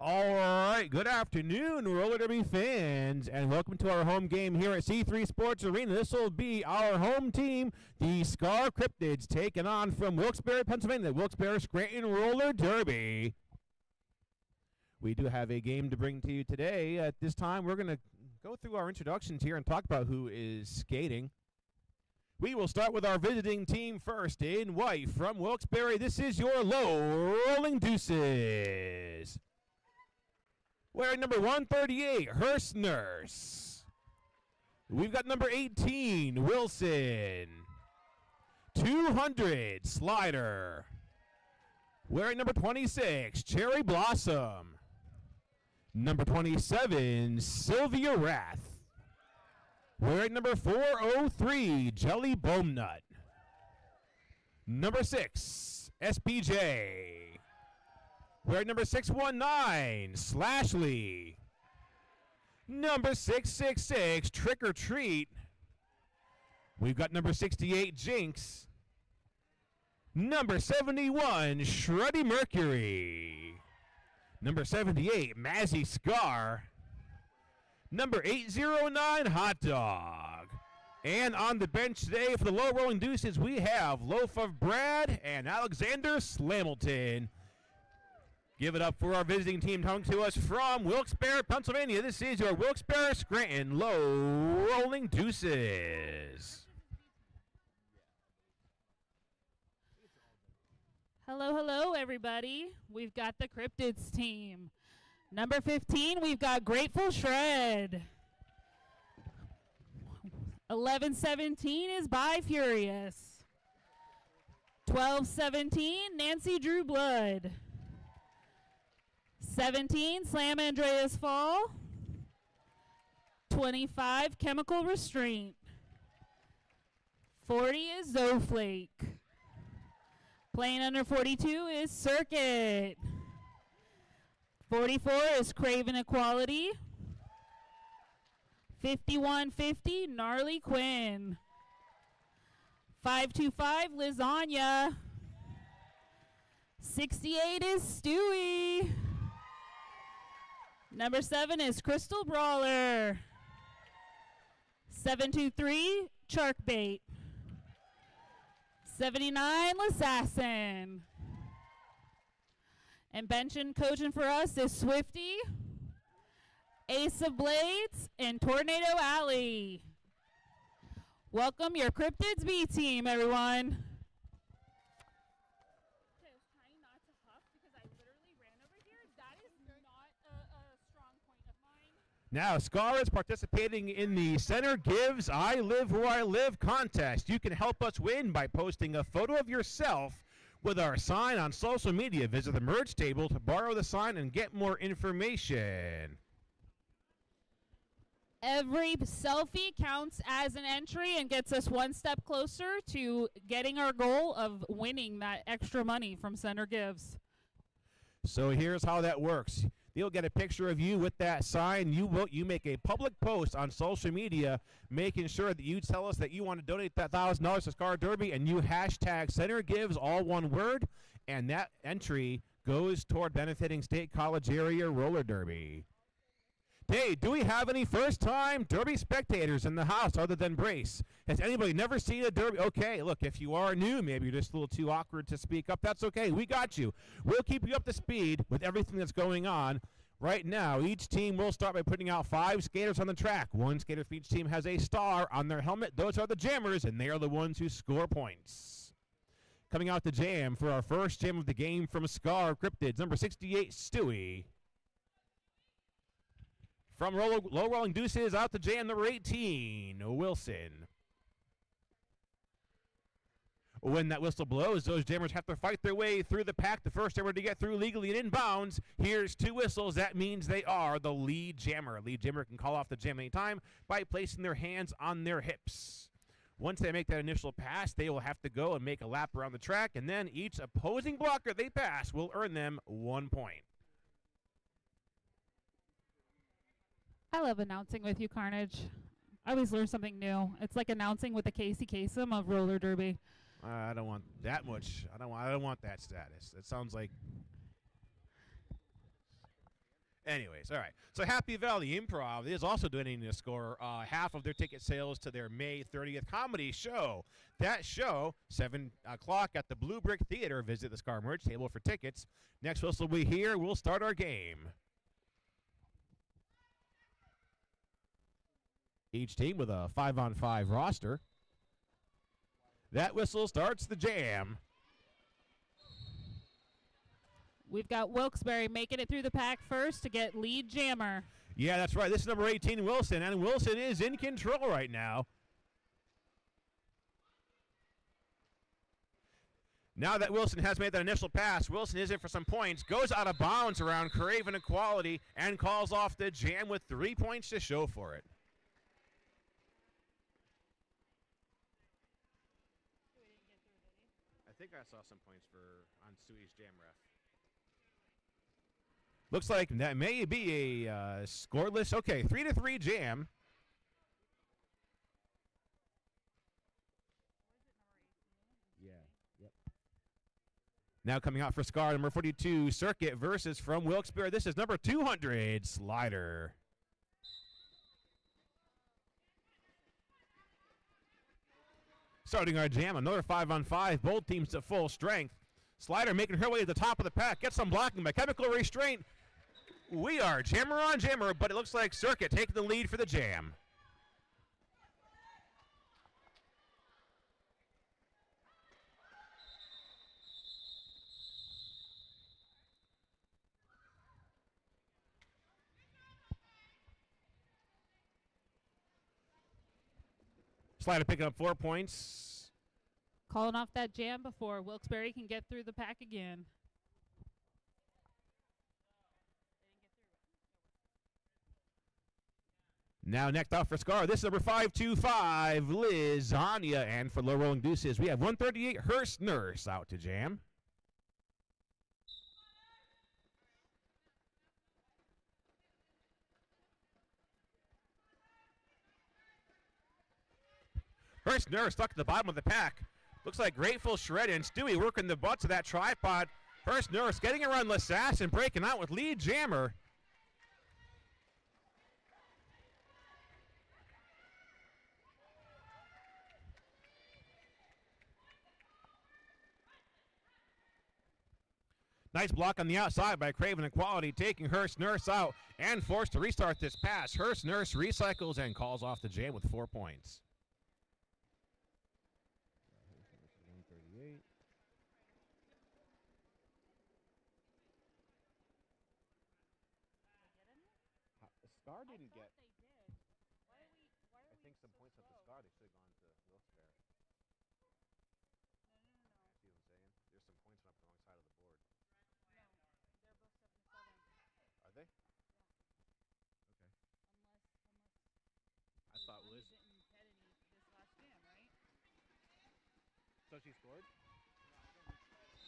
All right, good afternoon, Roller Derby fans, and welcome to our home game here at C3 Sports Arena. This will be our home team, the Scar Cryptids, taking on from Wilkes-Barre, Pennsylvania, the Wilkes-Barre Scranton Roller Derby. We do have a game to bring to you today. At this time, we're going to go through our introductions here and talk about who is skating. We will start with our visiting team first. In white from Wilkes-Barre, this is your Low Rolling Deuces. Wearing number 138, Hearst Nurse. We've got number 18, Wilson. 200, Slider. Wearing number 26, Cherry Blossom. Number 27, Sylvia Rath. Wearing number 403, Jelly Bombnut. Number 6, SPJ. Wearing number 619, Slashley. Number 666, Trick or Treat. We've got number 68, Jinx. Number 71, Shreddy Mercury. Number 78, Mazzy Scar. Number 809, Hot Dog. And on the bench today for the Low Rolling Deuces, we have Loaf of Brad and Alexander Slamilton. Give it up for our visiting team coming to us from Wilkes-Barre, Pennsylvania. This is your Wilkes-Barre Scranton Low Rolling Deuces. Hello, hello, everybody. We've got the Cryptids team. Number 15, we've got Grateful Shred. 11-17 is By Furious. 12-17, Nancy Drew Blood. 17, Slam Andreas Fall. 25, Chemical Restraint. 40 is Zoflake. Playing under 42 is Circuit. 44 is Craven Equality. 51-50, Gnarly Quinn. 525, Lasagna. 68 is Stewie. Number 7 is Crystal Brawler. 723, Sharkbait. 79, L'assassin. And benching, coaching for us is Swifty, Ace of Blades, and Tornado Alley. Welcome your Cryptids B team, everyone. Okay, I was trying not to huff because I literally ran over here. That is not a strong point of mine. Now, Scar is participating in the Center Gives I Live Where I Live contest. You can help us win by posting a photo of yourself with our sign on social media. Visit the merch table to borrow the sign and get more information. Every selfie counts as an entry and gets us one step closer to getting our goal of winning that extra money from Center Gives. So here's how that works. You'll get a picture of you with that sign. You make a public post on social media making sure that you tell us that you want to donate that $1,000 to Scar Derby, and you hashtag Center Gives, all one word, and that entry goes toward benefiting State College Area Roller Derby. Hey, do we have any first-time Derby spectators in the house other than Brace? Has anybody never seen a Derby? Okay, look, if you are new, maybe you're just a little too awkward to speak up. That's okay. We got you. We'll keep you up to speed with everything that's going on. Right now, each team will start by putting out 5 skaters on the track. 1 skater for each team has a star on their helmet. Those are the jammers, and they are the ones who score points. Coming out the jam for our first jam of the game from Scar Cryptids, number 68, Stewie. From Low Rolling Deuces, out the jam, number 18, Wilson. When that whistle blows, those jammers have to fight their way through the pack. The first jammer to get through legally and inbounds. Here's 2 whistles. That means they are the lead jammer. Lead jammer can call off the jam anytime by placing their hands on their hips. Once they make that initial pass, they will have to go and make a lap around the track, and then each opposing blocker they pass will earn them 1 point. I love announcing with you, Carnage. I always learn something new. It's like announcing with the Casey Kasem of roller derby. I don't want that much. I don't want that status. It sounds like Anyways, all right. So Happy Valley Improv is also donating to score half of their ticket sales to their May 30th comedy show. That show, 7 o'clock at the Blue Brick Theater. Visit the Scar merch table for tickets. Next whistle will be here. We'll start our game. Each team with a 5-on-5 roster. That whistle starts the jam. We've got Wilkes-Barre making it through the pack first to get lead jammer. Yeah, that's right. This is number 18, Wilson, and Wilson is in control right now. Now that Wilson has made that initial pass, Wilson is in for some points, goes out of bounds around Craven Equality, and calls off the jam with 3 points to show for it. I think I saw some points on Stewie's jam ref. Looks like that may be a scoreless. Okay, 3-3 jam. Yeah, yep. Now coming out for Scar, number 42, Circuit versus from Wilkes-Barre. This is number 200, Slider. Starting our jam, another 5-on-5, both teams at full strength. Slider making her way to the top of the pack, gets some blocking by Chemical Restraint. We are jammer on jammer, but it looks like Circuit taking the lead for the jam. Slider picking up 4 points. Calling off that jam before Wilkes-Barre can get through the pack again. Now next off for Scar, this is number 525, Lasagna. And for Low Rolling Deuces, we have 138, Hearst Nurse out to jam. Hearst Nurse stuck at the bottom of the pack. Looks like Grateful Shred and Stewie working the butts of that tripod. Hearst Nurse getting around Lassassin, breaking out with lead jammer. Nice block on the outside by Craven Equality, taking Hearst Nurse out and forced to restart this pass. Hearst Nurse recycles and calls off the jam with 4 points. 138. Scar didn't get. I think some points off the Scar. They should have gone to Wilkes-Barre. See what I'm saying? There's some points up the wrong side of the board. Are they? Okay. I thought Liz didn't get any this last jam, right? So she scored?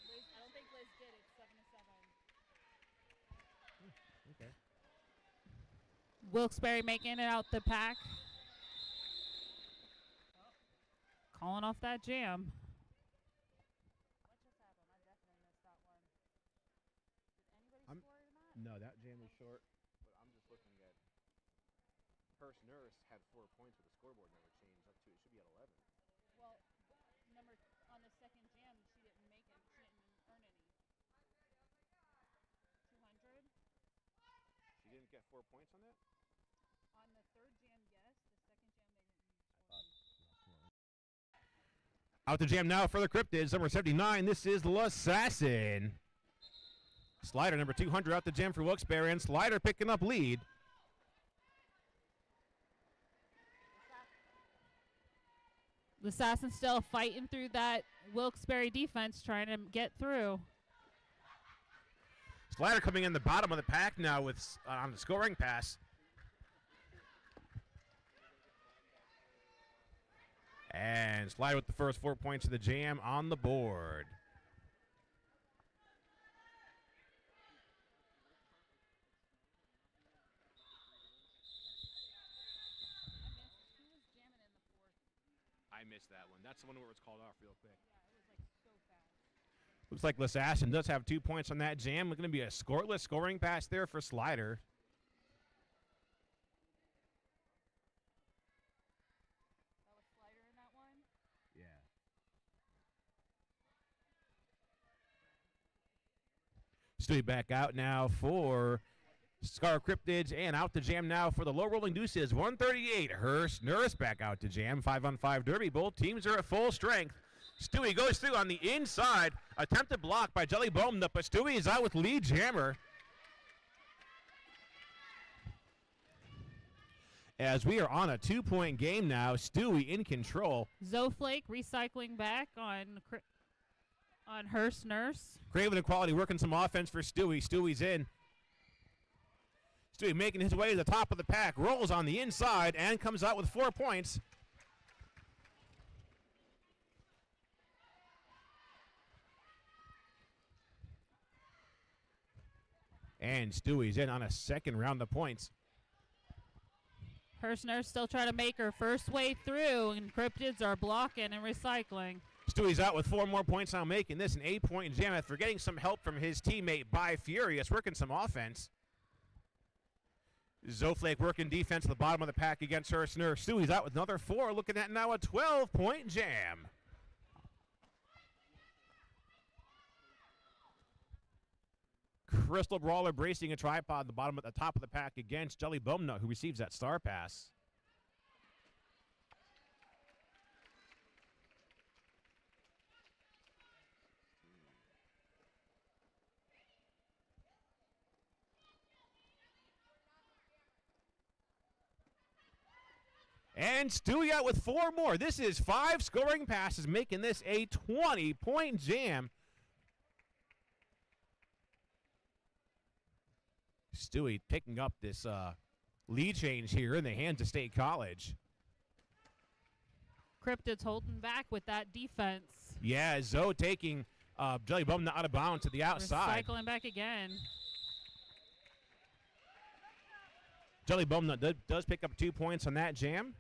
Liz, I don't think Liz did. It's 7-7. Okay. Wilkes-Barre making it out the pack. Calling off that jam. What just happened? I definitely missed that one. Did anybody I'm- score or not? No, that jam was short. But I'm just looking at. Hearst Nurse had 4 points, but the scoreboard never changed up to. It should be at 11. Well, number on the second jam, she didn't make it. She didn't earn any. 200. She didn't get 4 points on that? On the third jam, yes. The second jam, they didn't score. Out the jam now for the Cryptids, number 79. This is Lassassin. Slider, number 200, out the jam for Wilkes-Barre, and Slider picking up lead. Assassin still fighting through that Wilkes-Barre defense, trying to get through. Slider coming in the bottom of the pack now with on the scoring pass. And Slider with the first 4 points of the jam on the board. I missed that one. That's the one where it's called off real quick. Yeah, it was like so fast. Looks like Lassassin does have 2 points on that jam. It's going to be a scoreless scoring pass there for Slider. That was Slider in that one. Yeah. Stewie back out now for Scar Cryptids, and out to jam now for the low rolling Deuces. 138. Hurst Nurse back out to jam. 5-on-5 derby. Both teams are at full strength. Stewie goes through on the inside. Attempted block by Jelly Bowman, but Stewie is out with lead jammer. As we are on a 2-point game now, Stewie in control. Zoflake recycling back on Hurst Nurse. Craven Equality working some offense for Stewie. Stewie's in. Stewie making his way to the top of the pack, rolls on the inside, and comes out with 4 points. And Stewie's in on a second round of points. Hurst Nurse still trying to make her first way through, and Cryptids are blocking and recycling. Stewie's out with 4 more points now, making this an 8-point jam after getting some help from his teammate By Furious, working some offense. Zoflake working defense at the bottom of the pack against Hurst Nurse. Stewie's out with another 4, looking at now a 12-point jam. Crystal Brawler bracing a tripod at the bottom at the top of the pack against Jelly Bumnut, who receives that star pass. And Stewie out with 4 more. This is 5 scoring passes, making this a 20-point jam. Stewie picking up this lead change here in the hands of State College. Cryptids holding back with that defense. Yeah, Zoe taking Jelly Bum out of bounds to the outside. Recycling back again. Jelly Bum does pick up 2 points on that jam.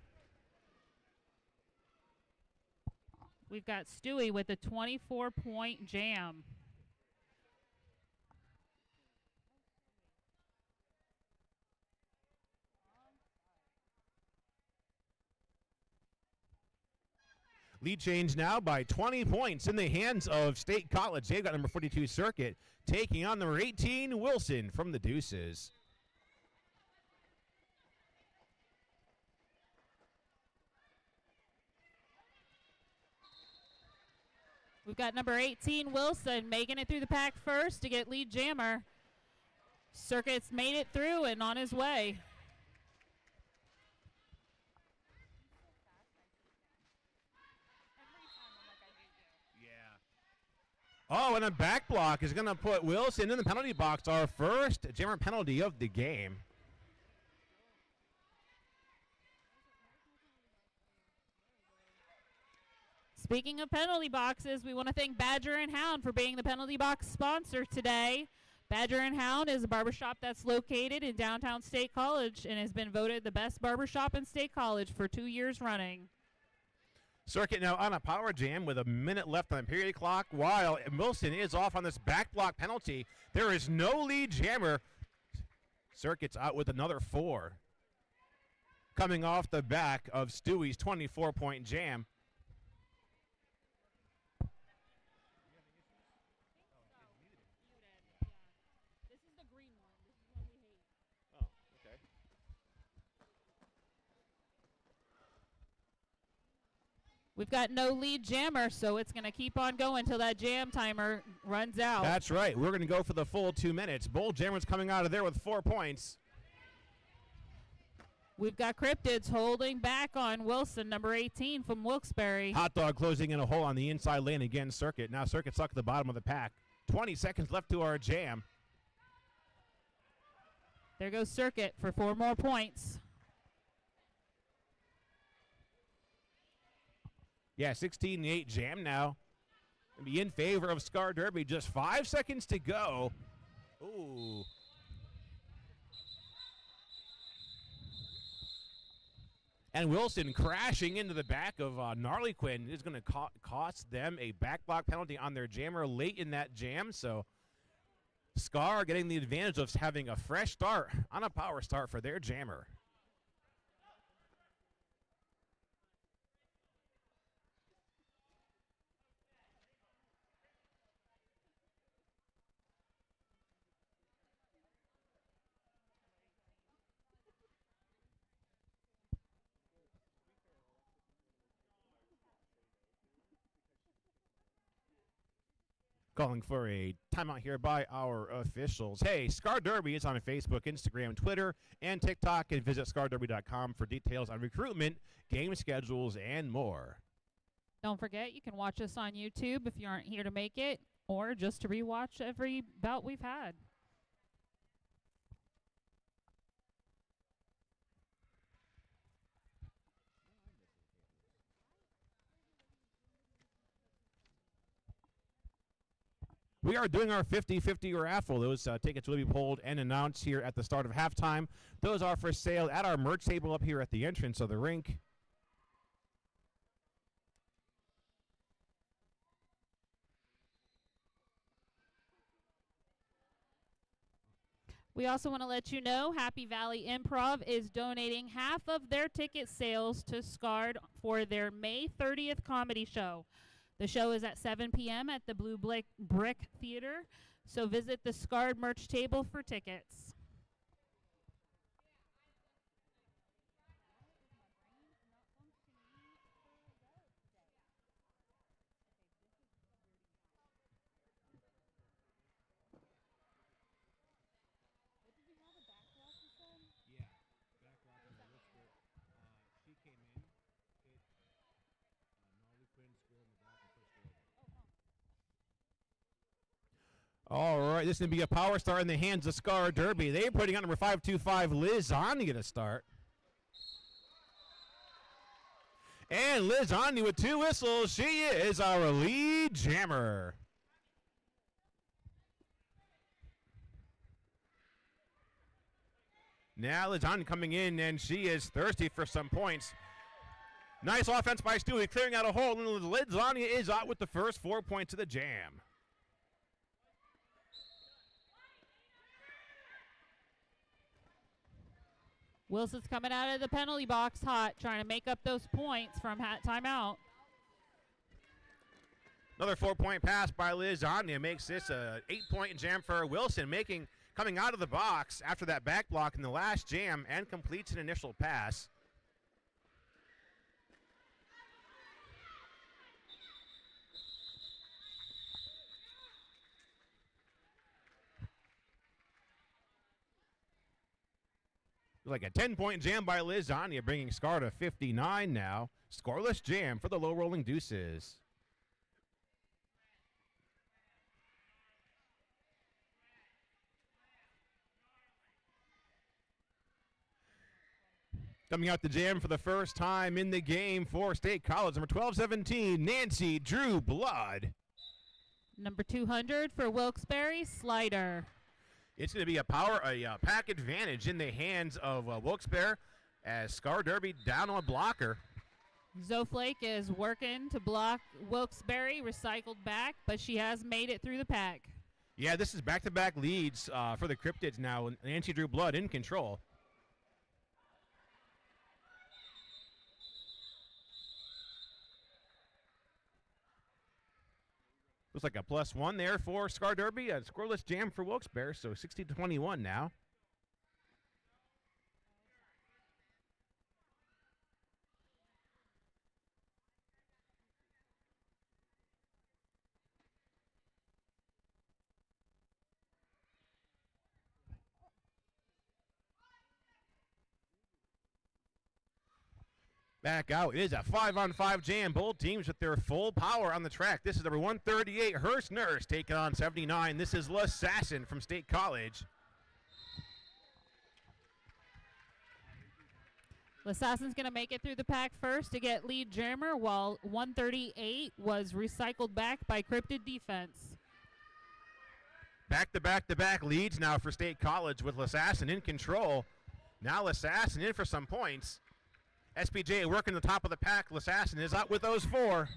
We've got Stewie with a 24-point jam. Lead change now by 20 points in the hands of State College. They've got number 42 Circuit taking on number 18 Wilson from the Deuces. We've got number 18 Wilson making it through the pack first to get lead jammer. Circuit's made it through and on his way. Oh, and a back block is going to put Wilson in the penalty box. Our first jammer penalty of the game. Speaking of penalty boxes, we want to thank Badger and Hound for being the penalty box sponsor today. Badger and Hound is a barbershop that's located in downtown State College and has been voted the best barbershop in State College for 2 years running. Circuit now on a power jam with a minute left on the period clock while Wilson is off on this back block penalty. There is no lead jammer. Circuit's out with another 4. Coming off the back of Stewie's 24-point jam. We've got no lead jammer, so it's going to keep on going until that jam timer runs out. That's right. We're going to go for the full 2 minutes. Bold jammers coming out of there with 4 points. We've got Cryptids holding back on Wilson, number 18 from Wilkes-Barre. Hot Dog closing in a hole on the inside lane again, Circuit. Now Circuit stuck at the bottom of the pack. 20 seconds left to our jam. There goes Circuit for 4 more points. Yeah, 16-8 jam now. Gonna be in favor of Scar Derby. Just 5 seconds to go. Ooh. And Wilson crashing into the back of Gnarly Quinn is going to cost them a back block penalty on their jammer late in that jam. So Scar getting the advantage of having a fresh start on a power start for their jammer. Calling for a timeout here by our officials. Hey, Scar Derby is on Facebook, Instagram, Twitter, and TikTok, and visit scarderby.com for details on recruitment, game schedules, and more. Don't forget, you can watch us on YouTube if you aren't here to make it, or just to rewatch every bout we've had. We are doing our 50-50 raffle. Those tickets will be pulled and announced here at the start of halftime. Those are for sale at our merch table up here at the entrance of the rink. We also want to let you know Happy Valley Improv is donating half of their ticket sales to SCARD for their May 30th comedy show. The show is at 7 p.m. at the Blue Brick Theater, so visit the SCARD merch table for tickets. All right, this is going to be a power start in the hands of Scar Derby. They're putting on number 525, Liz Ondi to start. And Liz Ondi with 2 whistles. She is our lead jammer. Now Liz Ondi coming in, and she is thirsty for some points. Nice offense by Stewie, clearing out a hole, and Liz Ondi is out with the first 4 points of the jam. Wilson's coming out of the penalty box hot, trying to make up those points from timeout. Another 4-point pass by Liz Ondi makes this a 8-point jam for Wilson, coming out of the box after that back block in the last jam and completes an initial pass. Like a 10-point jam by Liz Ondi, bringing Scar to 59 now. Scoreless jam for the low rolling Deuces. Coming out the jam for the first time in the game for State College, number 1217, Nancy Drew Blood. Number 200 for Wilkes-Barre, Slider. It's going to be a pack advantage in the hands of Wilkes-Barre as Scar Derby down on blocker. Zoflake is working to block Wilkes-Barre, recycled back, but she has made it through the pack. Yeah, this is back-to-back leads for the Cryptids now. Nancy Drew Blood in control. Looks like a +1 there for Scar Derby. A scoreless jam for Wilkes-Barre, so 60-21 now. Back out. It is a 5-on-5 jam. Both teams with their full power on the track. This is number 138, Hearst Nurse, taking on 79. This is Lassassin from State College. Lassassin's going to make it through the pack first to get lead jammer, while 138 was recycled back by Cryptid defense. Back-to-back-to-back leads now for State College with Lassassin in control. Now Lassassin in for some points. SPJ working the top of the pack. Lassassin is out with those 4.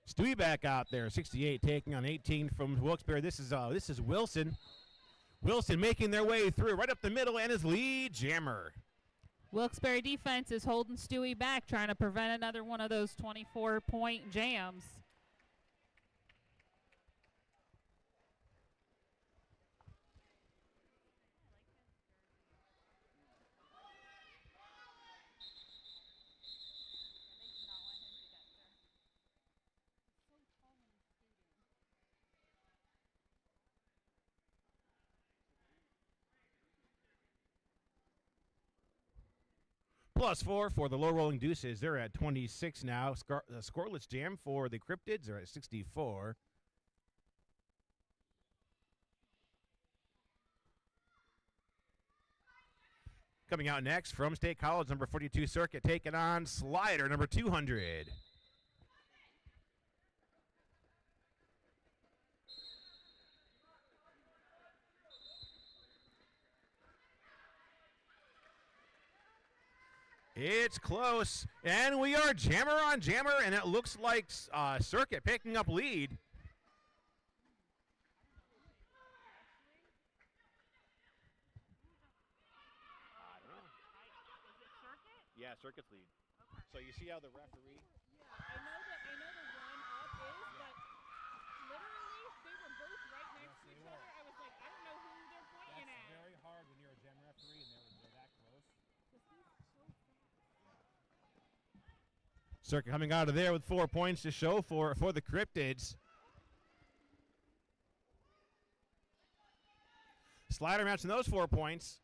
Stewie back out there, 68 taking on 18 from Wilkes-Barre. This is Wilson. Wilson making their way through right up the middle and his lead jammer. Wilkes-Barre defense is holding Stewie back, trying to prevent another one of those 24-point jams. +4 for the low rolling Deuces. They're at 26 now. Scoreless jam for the Cryptids are at 64. Coming out next from State College, number 42 Circuit taking on Slider, number 200. It's close, and we are jammer on jammer, and it looks like Circuit picking up lead. Yeah, Circuit's lead. Okay. So you see how the referee... Yeah, I know the one up is, but literally they were both right next to each other. I was like, I don't know who they're pointing at. That's very hard when you're a gem referee and they're that close. Circuit coming out of there with 4 points to show for the Cryptids. Slider matching those 4 points.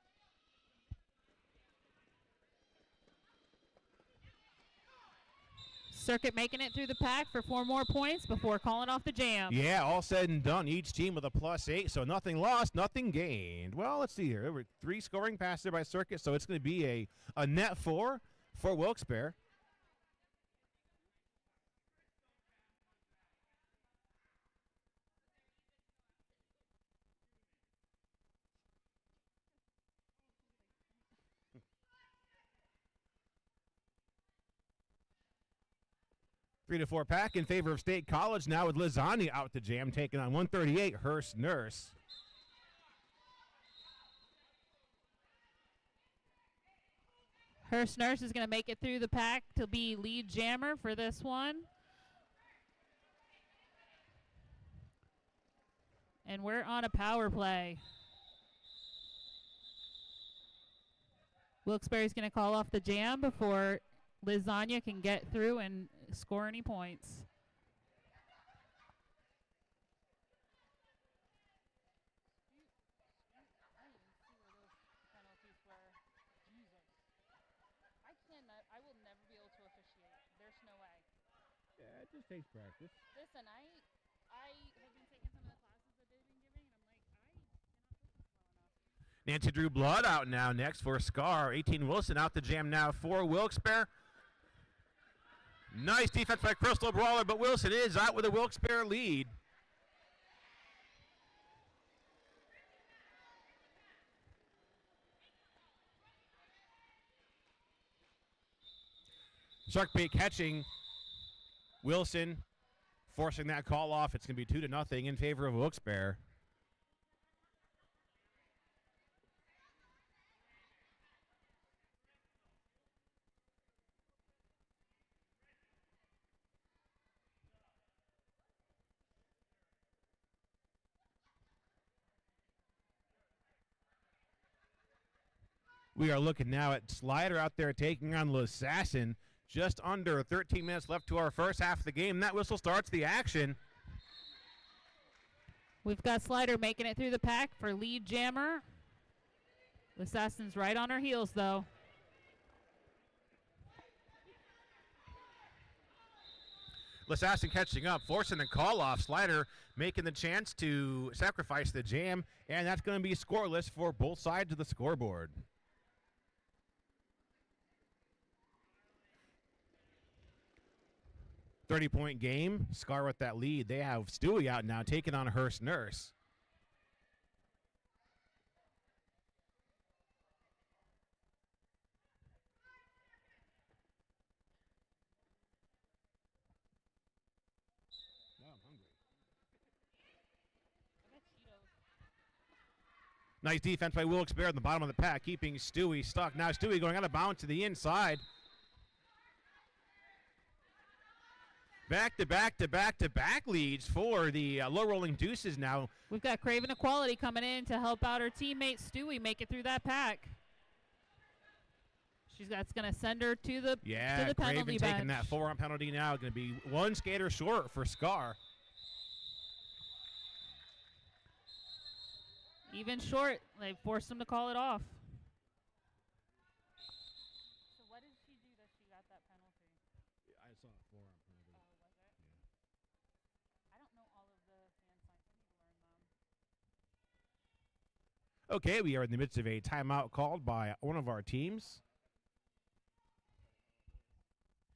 Circuit making it through the pack for 4 more points before calling off the jam. Yeah, all said and done. Each team with a +8, so nothing lost, nothing gained. Well, let's see here. There were 3 scoring passes there by Circuit, so it's going to be a net 4 for Wilkes-Barre. Three to 4 pack in favor of State College now with Lizani out to jam, taking on 138 Hearst Nurse. Hearst Nurse is going to make it through the pack to be lead jammer for this one. And we're on a power play. Wilkes-Barre's going to call off the jam before Lasagna can get through and score any points. I will never be able to officiate. There's no way. Yeah, it just takes practice. Listen, I have been taking some of the classes that they've been giving, and I'm like, I cannot focus well enough. Nancy Drew Blood out now next for Scar. 18 Wilson out to jam now for Wilkes-Barre. Nice defense by Crystal Brawler, but Wilson is out with a Wilkes-Barre lead. Sharkbait catching Wilson, forcing that call off. It's going to be 2-0 in favor of Wilkes-Barre. We are looking now at Slider out there taking on Lassassin. Just under 13 minutes left to our first half of the game. That whistle starts the action. We've got Slider making it through the pack for lead jammer. Lassassin's right on her heels, though. Lassassin catching up, forcing the call off. Slider making the chance to sacrifice the jam, and that's going to be scoreless for both sides of the scoreboard. .30 game. Scar with that lead. They have Stewie out now, taking on Hearst Nurse. Nice defense by Wilkes-Barre at the bottom of the pack, keeping Stewie stuck. Now Stewie going out of bounds to the inside. Back to back to back to back leads for the low rolling Deuces now. We've got Craven Equality coming in to help out her teammate Stewie make it through that pack. That's going to send her to the penalty Craven bench. Taking that forearm penalty now. Going to be one skater short for Scar. Even short, they forced him to call it off. So what did she do that she got that penalty? I saw a forearm penalty. Oh, was it? Yeah. I don't know all of the hand signs. I need to learn them. Okay, we are in the midst of a timeout called by one of our teams.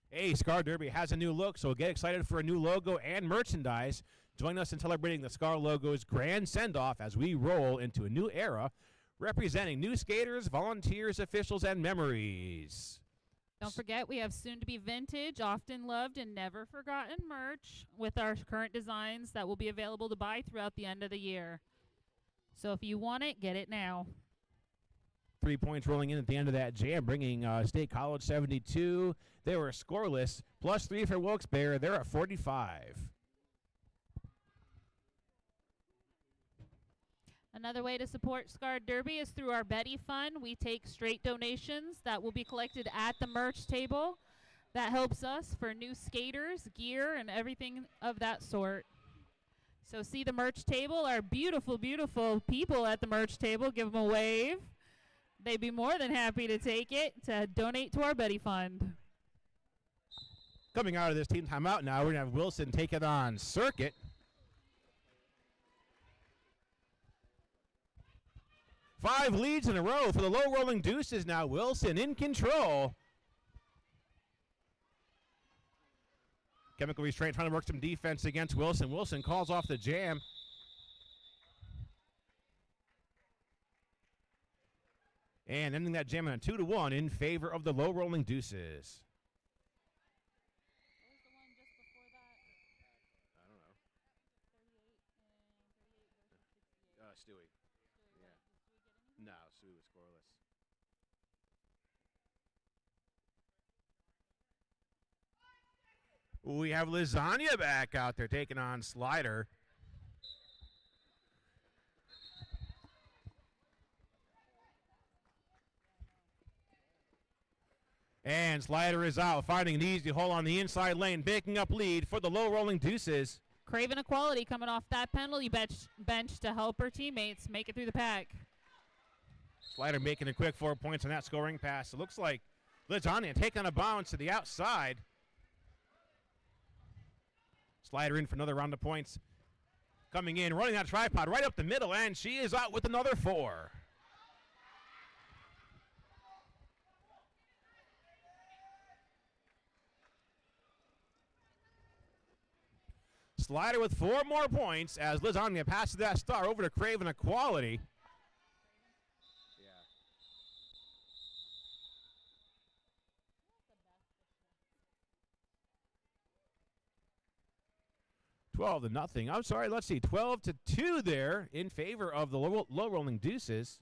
Hey, Scar Derby has a new look, so get excited for a new logo and merchandise. Join us in celebrating the Scar logo's grand send-off as we roll into a new era, representing new skaters, volunteers, officials, and memories. Don't forget, we have soon-to-be vintage, often loved, and never forgotten merch with our current designs that will be available to buy throughout the end of the year. So if you want it, get it now. 3 points rolling in at the end of that jam, bringing State College 72. They were scoreless. +3 for Wilkes-Barre. They're at 45. Another way to support Scar Derby is through our Betty Fund. We take straight donations that will be collected at the merch table. That helps us for new skaters, gear, and everything of that sort. So see the merch table, our beautiful, beautiful people at the merch table. Give them a wave. They'd be more than happy to take it to donate to our Betty Fund. Coming out of this team timeout now, we're going to have Wilson take it on Circuit. Five leads in a row for the low rolling Deuces now. Wilson in control. Chemical Restraint trying to work some defense against Wilson. Wilson calls off the jam. And ending that jam on a 2-1 in favor of the low rolling Deuces. What was the one just before that? I don't know. 38 versus 68. Stewie. Did Yeah. Stewie get anything? No, Stewie was scoreless. We have Lasagna back out there taking on Slider. And Slider is out, finding an easy hole on the inside lane, picking up lead for the low rolling Deuces. Craven Equality coming off that penalty bench to help her teammates make it through the pack. Slider making a quick 4 points on that scoring pass. It looks like Lasagna taking a bounce to the outside. Slider in for another round of points. Coming in, running that tripod right up the middle, and she is out with another 4. Slider with 4 more points as Lasagna passes that star over to Craven Equality. Yeah. 12-0. I'm sorry, let's see. 12-2 there in favor of the low rolling Deuces.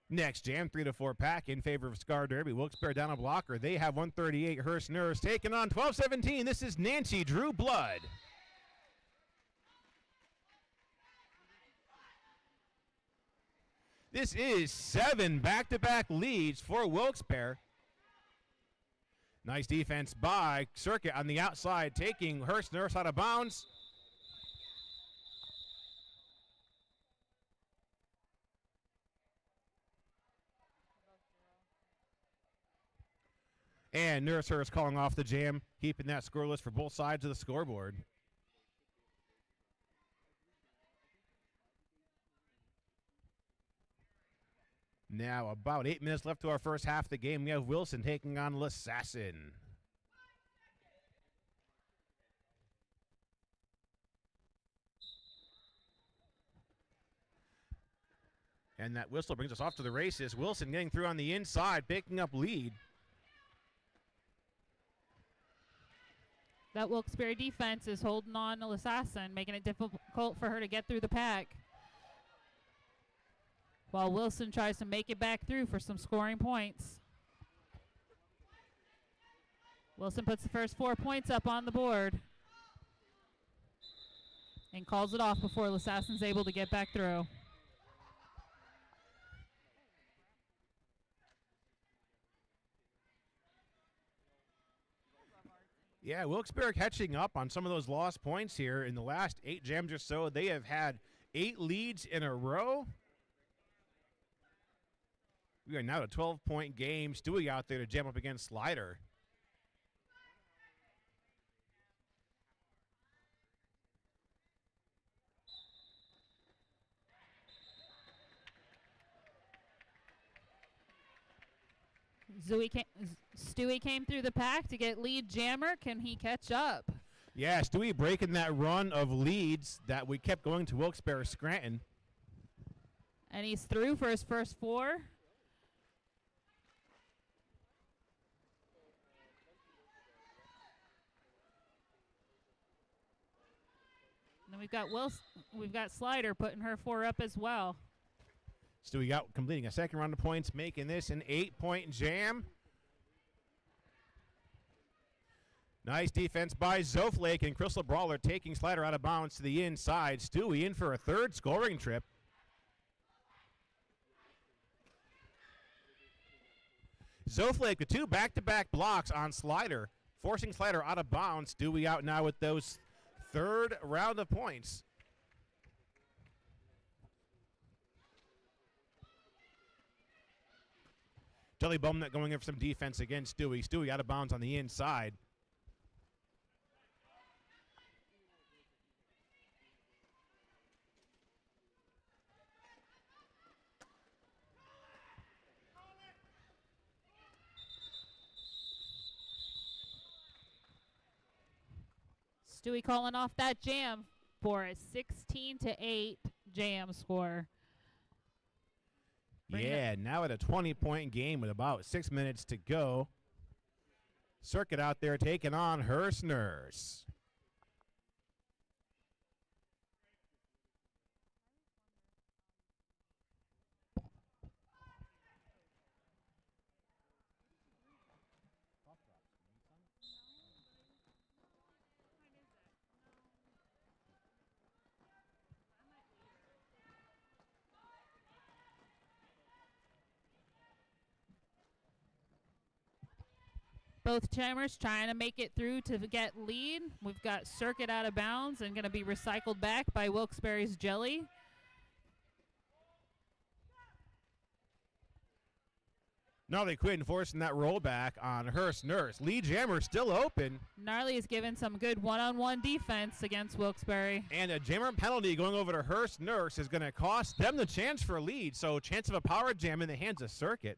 Next jam, 3-4 pack in favor of Scar Derby. Wilkes-Barre down a blocker. They have 138. Hearst Nurse taking on 12-17. This is Nancy Drew Blood. This is 7 back-to-back leads for Wilkes-Barre. Nice defense by Circuit on the outside, taking Hurst Nurse out of bounds. And Nurse Hurst calling off the jam, keeping that scoreless for both sides of the scoreboard. Now about 8 minutes left to our first half of the game. We have Wilson taking on Lassassin. And that whistle brings us off to the races. Wilson getting through on the inside, picking up lead. That Wilkes-Barre defense is holding on to Lassassin, making it difficult for her to get through the pack. While Wilson tries to make it back through for some scoring points. Wilson puts the first 4 points up on the board and calls it off before Lassassin's able to get back through. Yeah, Wilkes-Barre catching up on some of those lost points here. In the last 8 jams or so, they have had 8 leads in a row. We are now at a 12-point game. Stewie out there to jam up against Slider. Stewie came through the pack to get lead jammer. Can he catch up? Yeah, Stewie breaking that run of leads that we kept going to Wilkes-Barre Scranton. And he's through for his first 4. And then we've got Slider putting her 4 up as well. Stewie out completing a second round of points, making this an 8-point jam. Nice defense by Zoflake, and Crystal Brawler taking Slider out of bounds to the inside. Stewie in for a 3rd scoring trip. Zoflake with 2 back-to-back blocks on Slider, forcing Slider out of bounds. Stewie out now with those 3rd round of points. Jelly Bowman going in for some defense against Stewie. Stewie out of bounds on the inside. Stewie calling off that jam for a 16-8 jam score. Yeah, now at a 20-point game with about 6 minutes to go. Circuit out there taking on Hurst Nurse. Both jammers trying to make it through to get lead. We've got Circuit out of bounds and going to be recycled back by Wilkes-Barre's Jelly. No, they quit enforcing that rollback on Hurst Nurse. Lead jammer still open. Gnarly is given some good one-on-one defense against Wilkes-Barre. And a jammer penalty going over to Hurst Nurse is going to cost them the chance for a lead. So chance of a power jam in the hands of Circuit.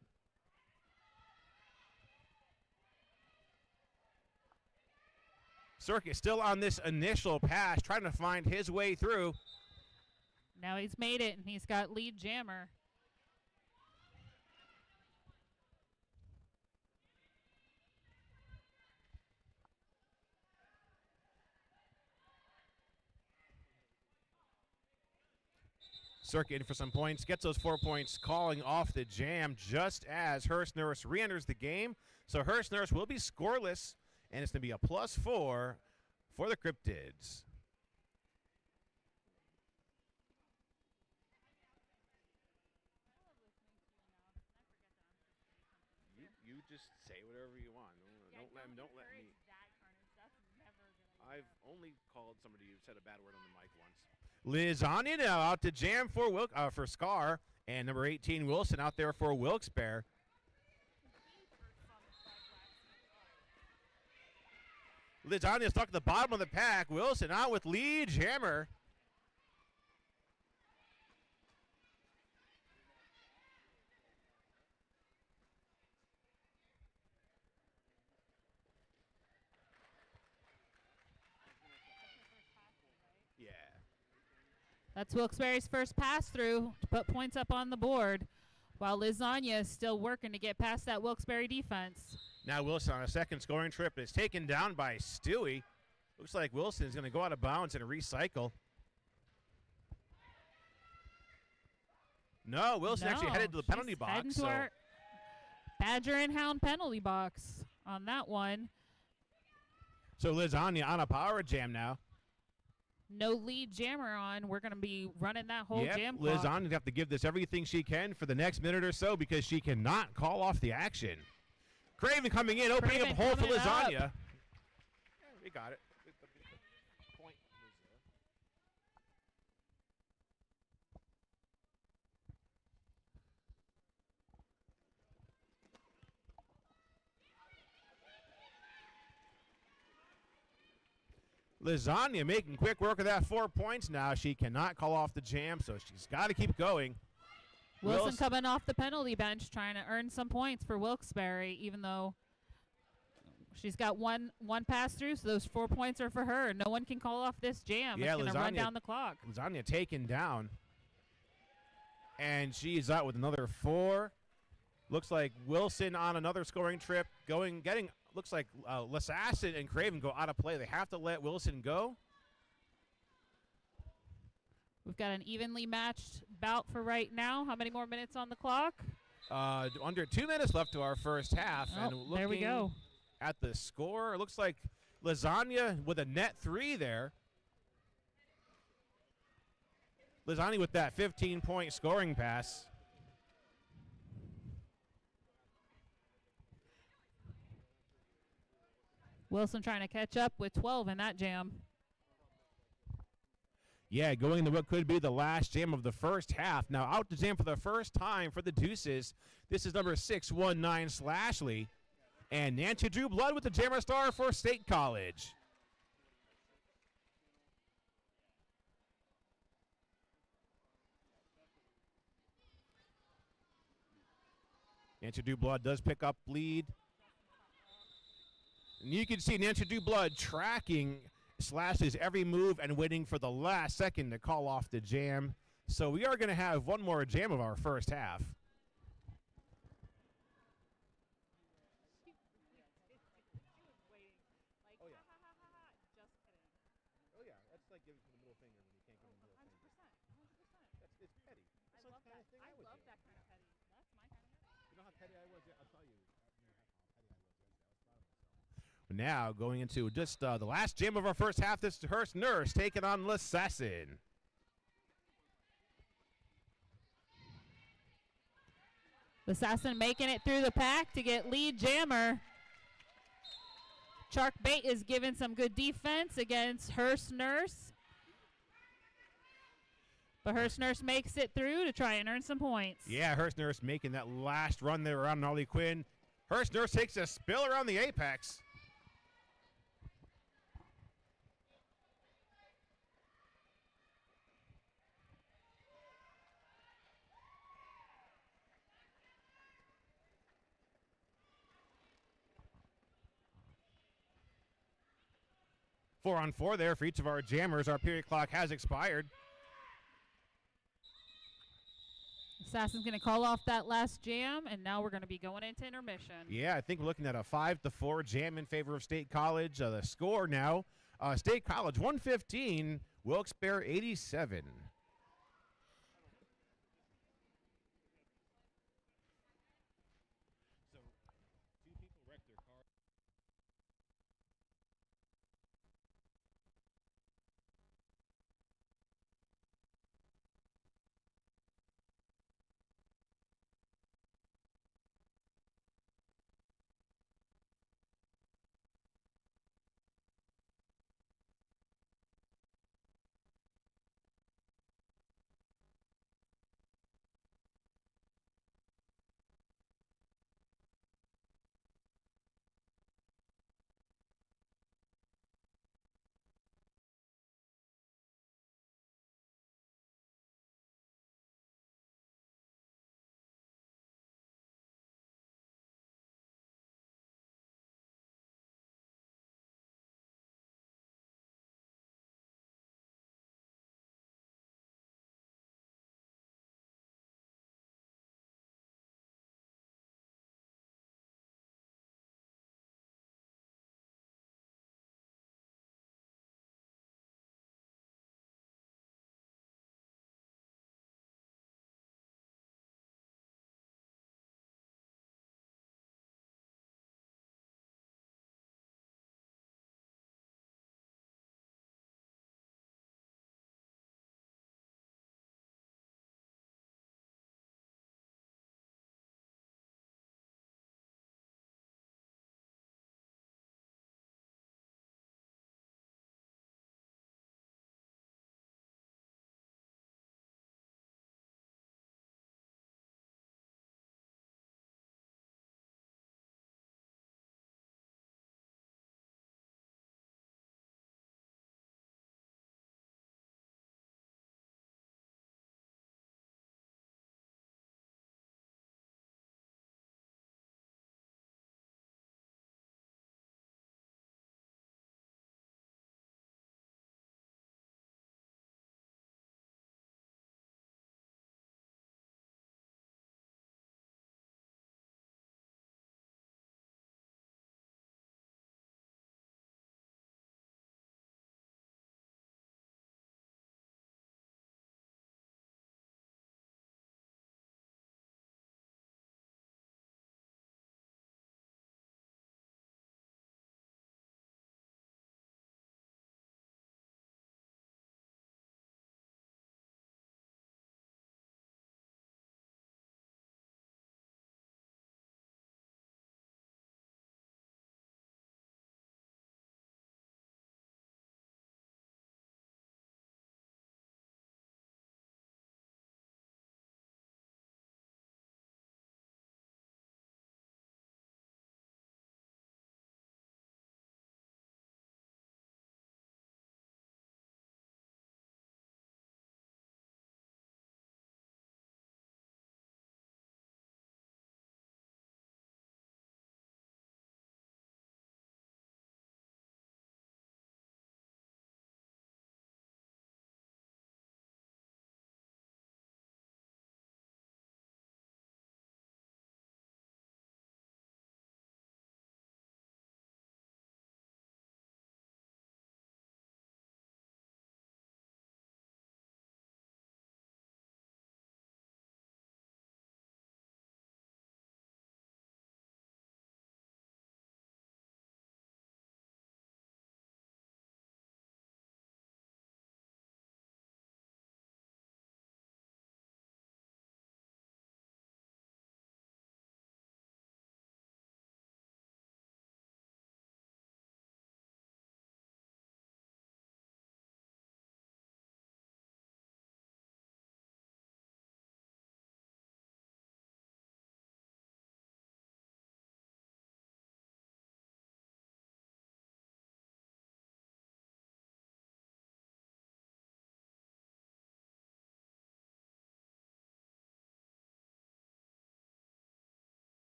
Circuit still on this initial pass, trying to find his way through. Now he's made it, and he's got lead jammer. Circuit in for some points, gets those 4 points, calling off the jam just as Hurst Nurse re-enters the game. So Hurst Nurse will be scoreless, and it's going to be a +4 for the Cryptids. You just say whatever you want. Don't let me. That carnage. That's never a good idea. I've only called somebody who said a bad word on the mic once. Lasagna now out to jam for for Scar, and number 18 Wilson out there for Wilkes-Barre. Lasagna stuck at the bottom of the pack. Wilson out with lead jammer. Yeah. That's Wilkes-Barre's first pass through to put points up on the board, while Lasagna is still working to get past that Wilkes-Barre defense. Now Wilson on a second scoring trip is taken down by Stewie. Looks like Wilson is going to go out of bounds and recycle. No, Wilson actually headed to the penalty she's box. heading to our Badger and Hound penalty box on that one. So Lasagna on a power jam now. No lead jammer on. We're going to be running that whole jam clock. Lasagna's have to give this everything she can for the next minute or so because she cannot call off the action. Craven coming in, opening up a hole for Lasagna. Yeah, we got it. The point was there. Lasagna making quick work of that 4 points now. She cannot call off the jam, so she's got to keep going. Wilson coming off the penalty bench trying to earn some points for Wilkes-Barre, even though she's got one pass through, so those 4 points are for her. No one can call off this jam. Yeah, it's going to run down the clock. Lasagna taken down. And she's out with another 4. Looks like Wilson on another scoring trip. Looks like Lassassin and Craven go out of play. They have to let Wilson go. We've got an evenly matched bout for right now. How many more minutes on the clock? Under 2 minutes left to our first half. Oh, and looking there we go. At the score, it looks like Lasagna with a net 3 there. Lasagna with that 15-point scoring pass. Wilson trying to catch up with 12 in that jam. Yeah, going into what could be the last jam of the first half. Now out to jam for the first time for the Deuces. This is number 619 Slashley. And Nancy Drew Blood with the jammer star for State College. Nancy Drew Blood does pick up lead. And you can see Nancy Drew Blood tracking Slashley's every move and waiting for the last second to call off the jam. So we are going to have one more jam of our first half. Now going into just the last jam of our first half, this is Hearst Nurse taking on Lassassin. Lassassin making it through the pack to get lead jammer. Chark Bate is giving some good defense against Hearst Nurse. But Hearst Nurse makes it through to try and earn some points. Yeah, Hearst Nurse making that last run there around Harley Quinn. Hearst Nurse takes a spill around the apex. Four on four there for each of our jammers. Our period clock has expired. Assassin's going to call off that last jam, and now we're going to be going into intermission. Yeah, I think we're looking at a 5-4 jam in favor of State College. The score now, State College 115, Wilkes-Barre 87.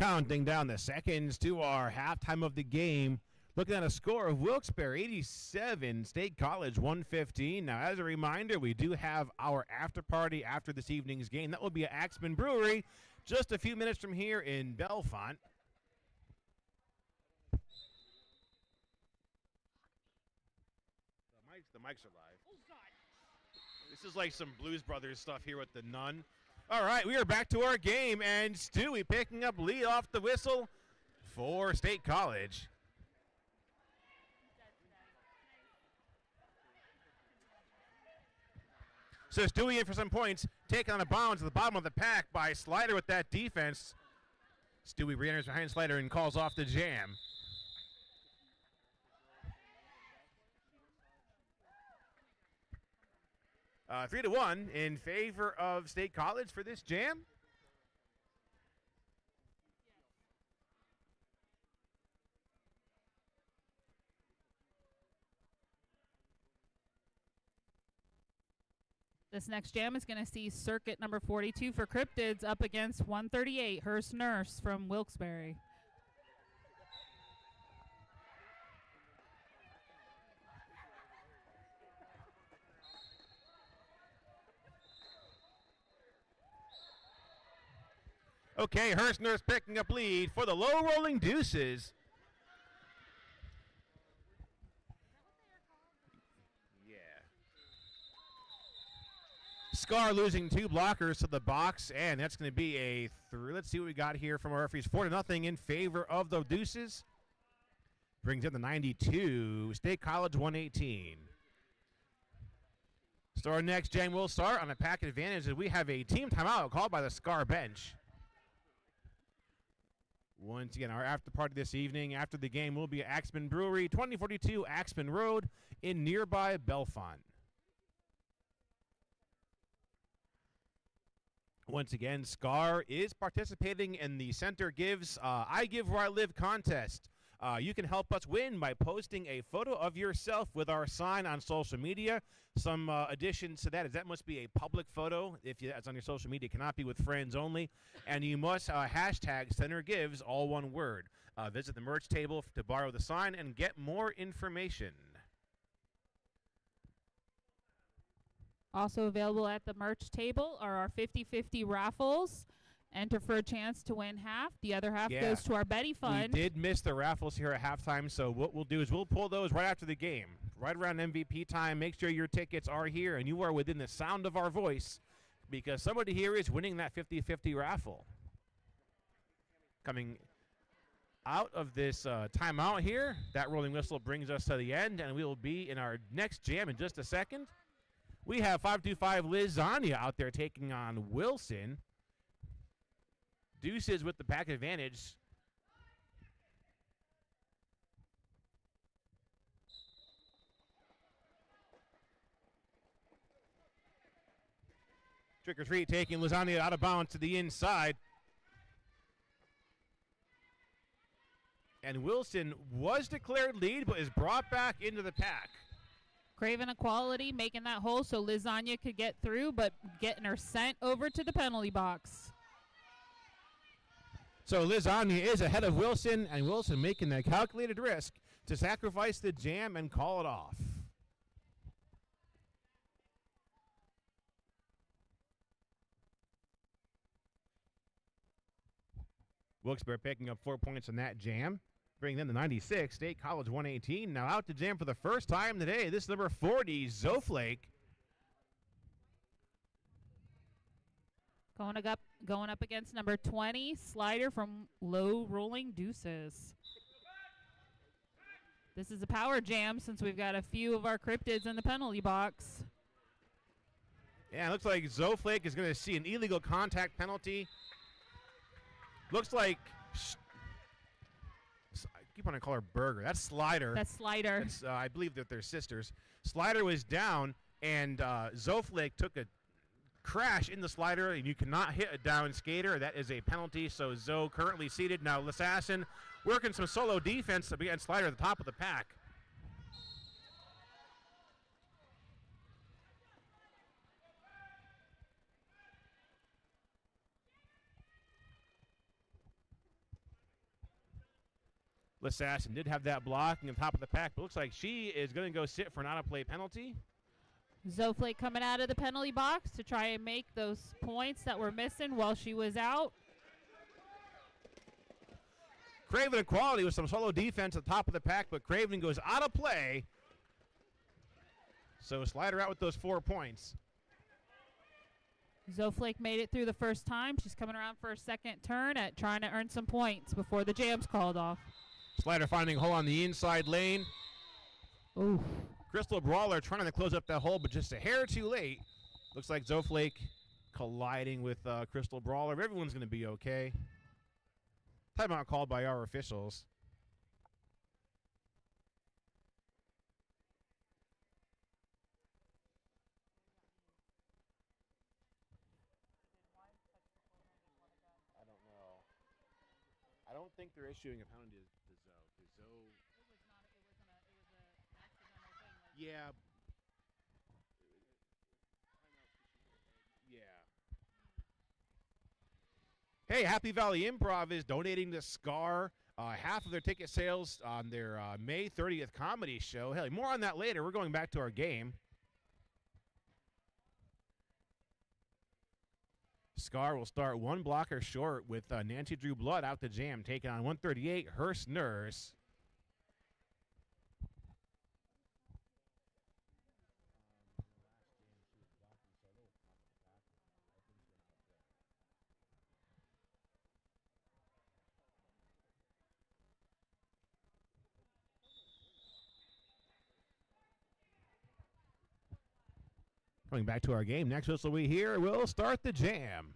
Counting down the seconds to our halftime of the game. Looking at a score of Wilkes-Barre 87, State College 115. Now, as a reminder, we do have our after party after this evening's game. That will be at Axman Brewery just a few minutes from here in Bellefonte. The mics are live. Oh, God. This is like some Blues Brothers stuff here with the nun. All right, we are back to our game, and Stewie picking up lead off the whistle for State College. So Stewie in for some points, taking on a bounce at the bottom of the pack by Slider with that defense. Stewie re-enters behind Slider and calls off the jam. 3-1 in favor of State College for this jam. This next jam is going to see circuit number 42 for Cryptids up against 138, Hearst Nurse from Wilkes-Barre. Okay, Hearst Nurse picking up lead for the low rolling Deuces. Scar losing 2 blockers to the box, and that's going to be a 3. Let's see what we got here from our referees. 4-0 in favor of the Deuces. Brings in the 92. State College 118. So our next jam will start on a pack advantage as we have a team timeout called by the Scar bench. Once again, our after party this evening after the game will be at Axman Brewery, 2042 Axman Road in nearby Bellefonte. Once again, Scar is participating in the Center Gives I Give Where I Live contest. You can help us win by posting a photo of yourself with our sign on social media. Some additions to that is that must be a public photo. If that's on your social media, it cannot be with friends only. And you must hashtag Center Gives, all one word. Visit the merch table to borrow the sign and get more information. Also available at the merch table are our 50-50 raffles. Enter for a chance to win half. The other half goes to our Betty Fund. We did miss the raffles here at halftime, so what we'll do is we'll pull those right after the game, right around MVP time. Make sure your tickets are here and you are within the sound of our voice because somebody here is winning that 50-50 raffle. Coming out of this timeout here, that rolling whistle brings us to the end, and we will be in our next jam in just a second. We have 525 Lizania out there taking on Wilson. Deuces with the pack advantage. Trick or treat taking Lasagna out of bounds to the inside. And Wilson was declared lead, but is brought back into the pack. Craven Equality making that hole so Lasagna could get through, but getting her sent over to the penalty box. So Lasagna is ahead of Wilson, and Wilson making the calculated risk to sacrifice the jam and call it off. Wilkes-Barre picking up 4 points on that jam, bringing them to 96. State College 118. Now out to jam for the first time today. This is number 40, Zoflake. Going up against number 20, Slider from Low Rolling Deuces. This is a power jam since we've got a few of our cryptids in the penalty box. Yeah, it looks like Zoflake is going to see an illegal contact penalty. Looks like, I keep on to call her Burger. That's Slider. That's Slider. That's, I believe that they're sisters. Slider was down, and Zoflake took a crash in the Slider, and you cannot hit a down skater. That is a penalty, so Zoe currently seated. Now Lassassin working some solo defense against Slider at the top of the pack. Lissassin did have that blocking on top of the pack, but looks like she is going to go sit for an out-of-play penalty. Zoflake coming out of the penalty box to try and make those points that were missing while she was out. Craven Equality with some solo defense at the top of the pack, but Craven goes out of play. So Slider out with those 4 points. Zoflake made it through the first time. She's coming around for a second turn at trying to earn some points before the jam's called off. Slider finding a hole on the inside lane. Ooh. Crystal Brawler trying to close up that hole, but just a hair too late. Looks like Zoflake colliding with Crystal Brawler. Everyone's going to be okay. Timeout called by our officials. I don't know. I don't think they're issuing a penalty to Zoe. Because Zoe. Yeah. Yeah. Hey, Happy Valley Improv is donating to SCAR half of their ticket sales on their May 30th comedy show. Hey, more on that later. We're going back to our game. SCAR will start one blocker short with Nancy Drew Blood out the jam, taking on 138 Hearst Nurse. Coming back to our game, next whistle we hear will start the jam.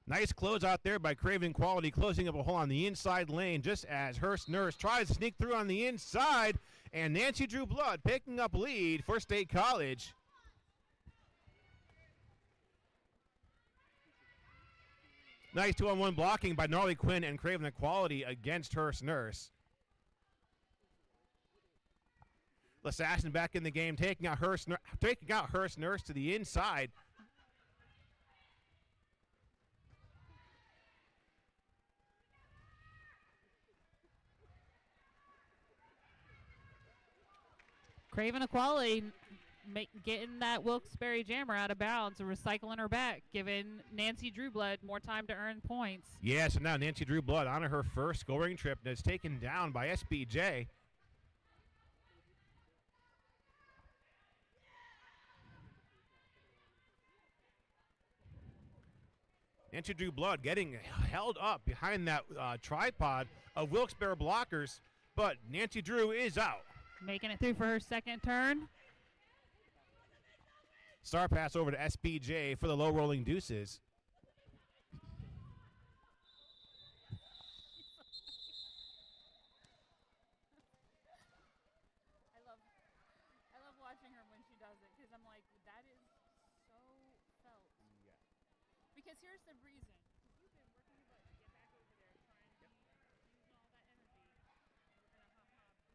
Nice close out there by Craven Quality, closing up a hole on the inside lane just as Hearst Nurse tries to sneak through on the inside, and Nancy Drew Blood picking up lead for State College. Nice 2-on-1 blocking by Gnarly Quinn and Craven Equality against Hearst Nurse. Lissassin back in the game, taking out Hearst Nurse to the inside. Craven Equality getting that Wilkes-Barre jammer out of bounds and recycling her back, giving Nancy Drew Blood more time to earn points. Yeah, so now Nancy Drew Blood on her first scoring trip and is taken down by SBJ. Nancy Drew Blood getting held up behind that tripod of Wilkes-Barre blockers, but Nancy Drew is out. Making it through for her second turn. Star pass over to SBJ for the low rolling deuces. I love watching her when she does it because I'm like, that is so felt. Yeah. Because here's the reason. You've been working your butt to get back over there trying to using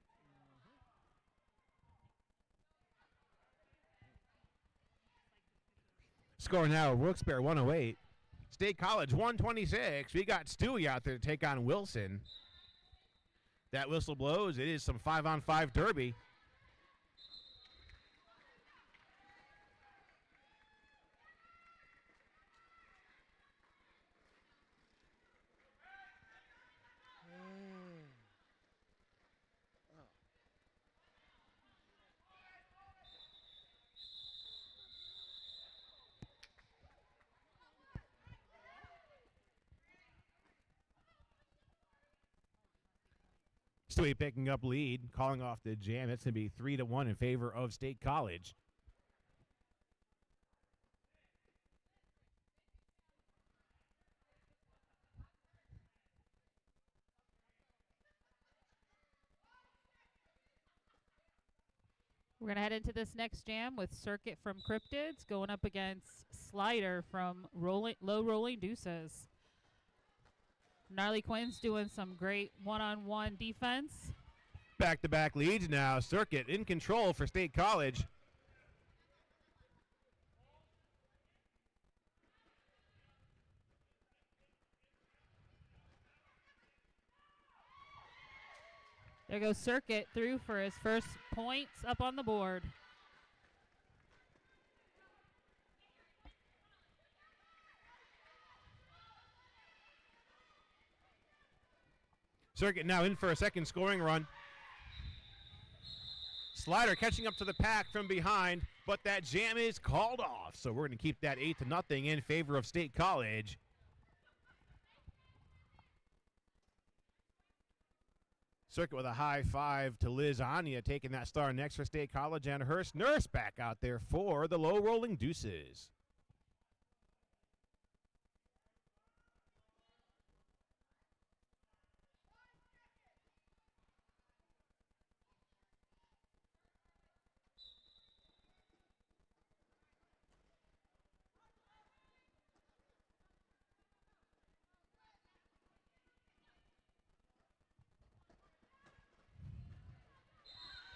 all that energy. And we're going to Score now, Wilkes-Barre 108. State College 126. We got Stewie out there to take on Wilson. That whistle blows. It is some 5-on-5 derby. Stewie picking up lead, calling off the jam. It's going to be 3-1 in favor of State College. We're going to head into this next jam with Circuit from Cryptids going up against Slider from Low Rolling Deuces. Gnarly Quinn's doing some great one-on-one defense. Back-to-back leads now. Circuit in control for State College. There goes Circuit through for his first points up on the board. Circuit now in for a second scoring run. Slider catching up to the pack from behind, but that jam is called off. So we're going to keep that 8-0 in favor of State College. Circuit with a high five to Liz Anya, taking that star next for State College, and Hurst Nurse back out there for the low rolling Deuces.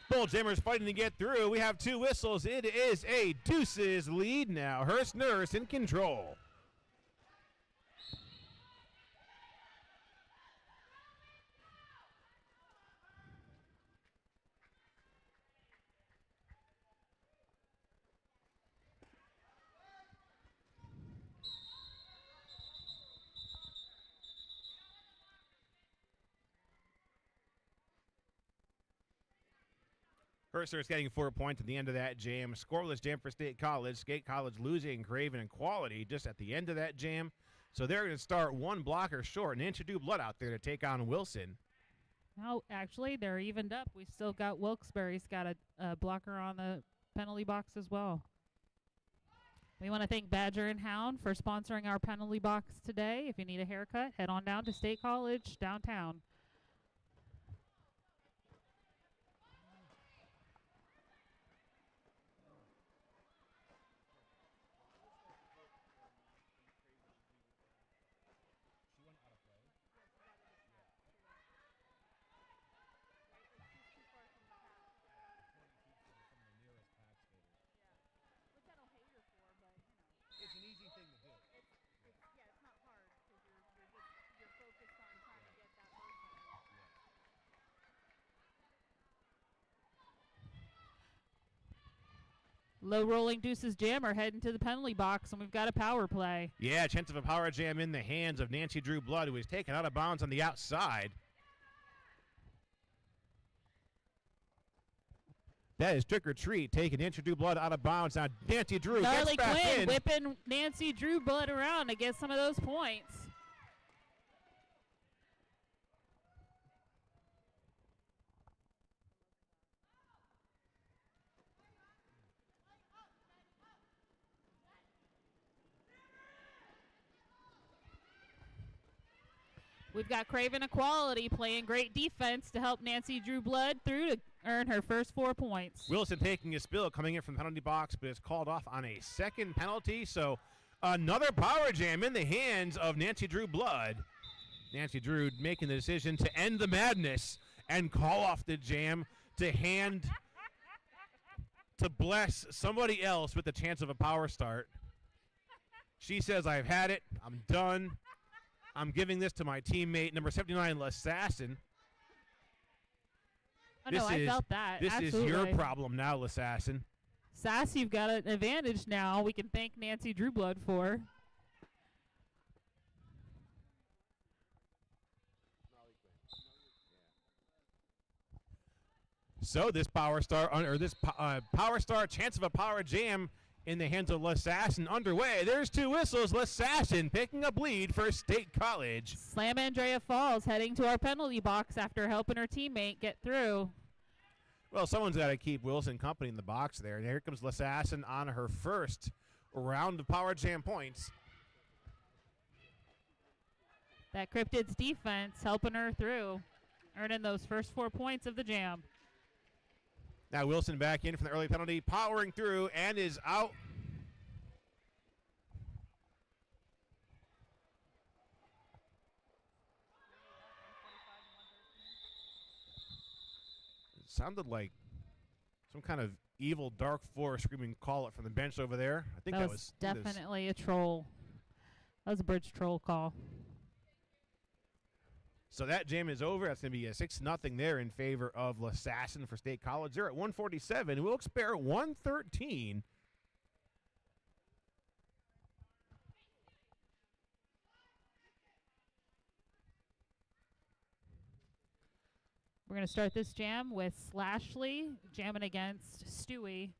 Bull Jammers fighting to get through. We have 2 whistles. It is a Deuces lead now. Hurst Nurse in control. Hurst Nurse getting 4 points at the end of that jam. Scoreless jam for State College. State College losing Craven and Quality just at the end of that jam. So they're going to start 1 blocker short. Nancy Drew Blood out there to take on Wilson. No, actually, they're evened up. We still got Wilkes-Barre's got a blocker on the penalty box as well. We want to thank Badger and Hound for sponsoring our penalty box today. If you need a haircut, head on down to State College downtown. Low rolling Deuces Jam are heading to the penalty box, and we've got a power play. Yeah, chance of a power jam in the hands of Nancy Drew Blood, who is taken out of bounds on the outside. That is trick or treat, taking Nancy Drew Blood out of bounds. Now Nancy Drew Charlie gets back Quinn in. whipping Nancy Drew Blood around to get some of those points. We've got Craven Equality playing great defense to help Nancy Drew Blood through to earn her first 4 points. Wilson taking a spill, coming in from the penalty box, but is called off on a second penalty. So another power jam in the hands of Nancy Drew Blood. Nancy Drew making the decision to end the madness and call off the jam to bless somebody else with the chance of a power start. She says, I've had it. I'm done. I'm giving this to my teammate, number 79, Lassassin. Oh, no, I felt that. This Absolutely. is your problem now, Lassassin. Sass, you've got an advantage now. We can thank Nancy Drew Blood for. So this power star, power star, chance of a power jam in the hands of Lassassin underway. There's 2 whistles. Lassassin picking up lead for State College. Slam Andrea Falls heading to our penalty box after helping her teammate get through. Well, someone's got to keep Wilson company in the box there. And here comes Lassassin on her first round of power jam points. That Cryptid's defense helping her through, earning those first 4 points of the jam. Now Wilson back in from the early penalty, powering through and is out. It sounded like some kind of evil dark force screaming call it from the bench over there. I think that was definitely a troll. That was a bridge troll call. So that jam is over. That's going to be a 6-0 there in favor of Lassassin for State College. They're at 147. Wilkes-Barre 113. We're going to start this jam with Slashley jamming against Stewie.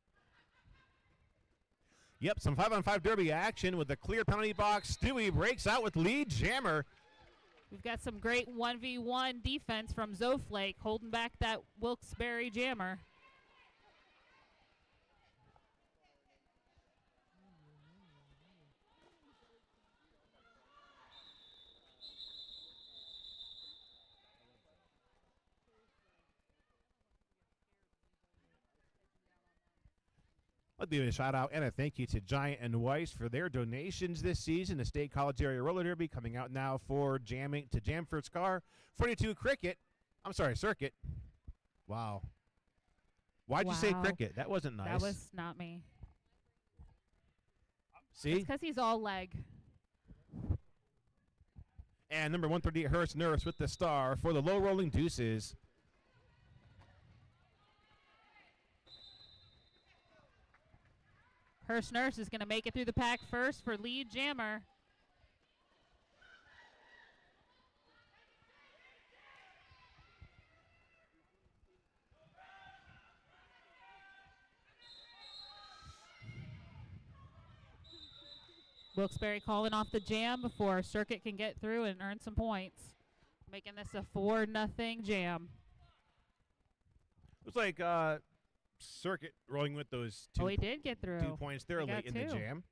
Yep, some 5-on-5 derby action with the clear penalty box. Stewie breaks out with lead jammer. We've got some great 1v1 defense from Zoflake holding back that Wilkes-Barre jammer. I'd give a shout out and a thank you to Giant and Weiss for their donations this season. The State College Area Roller Derby coming out now for jamming to Jamford Scar 42 Cricket. I'm sorry, Circuit. Wow. Why'd you say Wow. cricket? That wasn't nice. That was not me. See? It's because he's all leg. And number 138, Hurst Nurse with the star for the low rolling deuces. Hurst Nurse is going to make it through the pack first for lead jammer. Wilkes-Barre calling off the jam before Circuit can get through and earn some points, making this a 4-0 jam. Looks like Circuit rolling with those Oh, he did get through. 2 points there He got late in the 2. jam.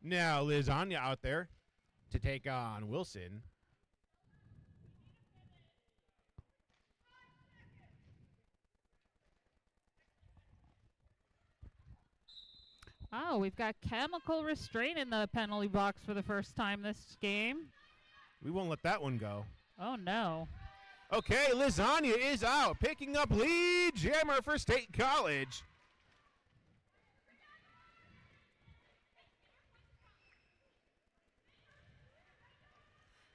Now Liz Anya out there to take on Wilson. Oh, we've got chemical restraint in the penalty box for the first time this game. We won't let that one go. Oh, no. Okay, Lasagna is out, picking up lead jammer for State College.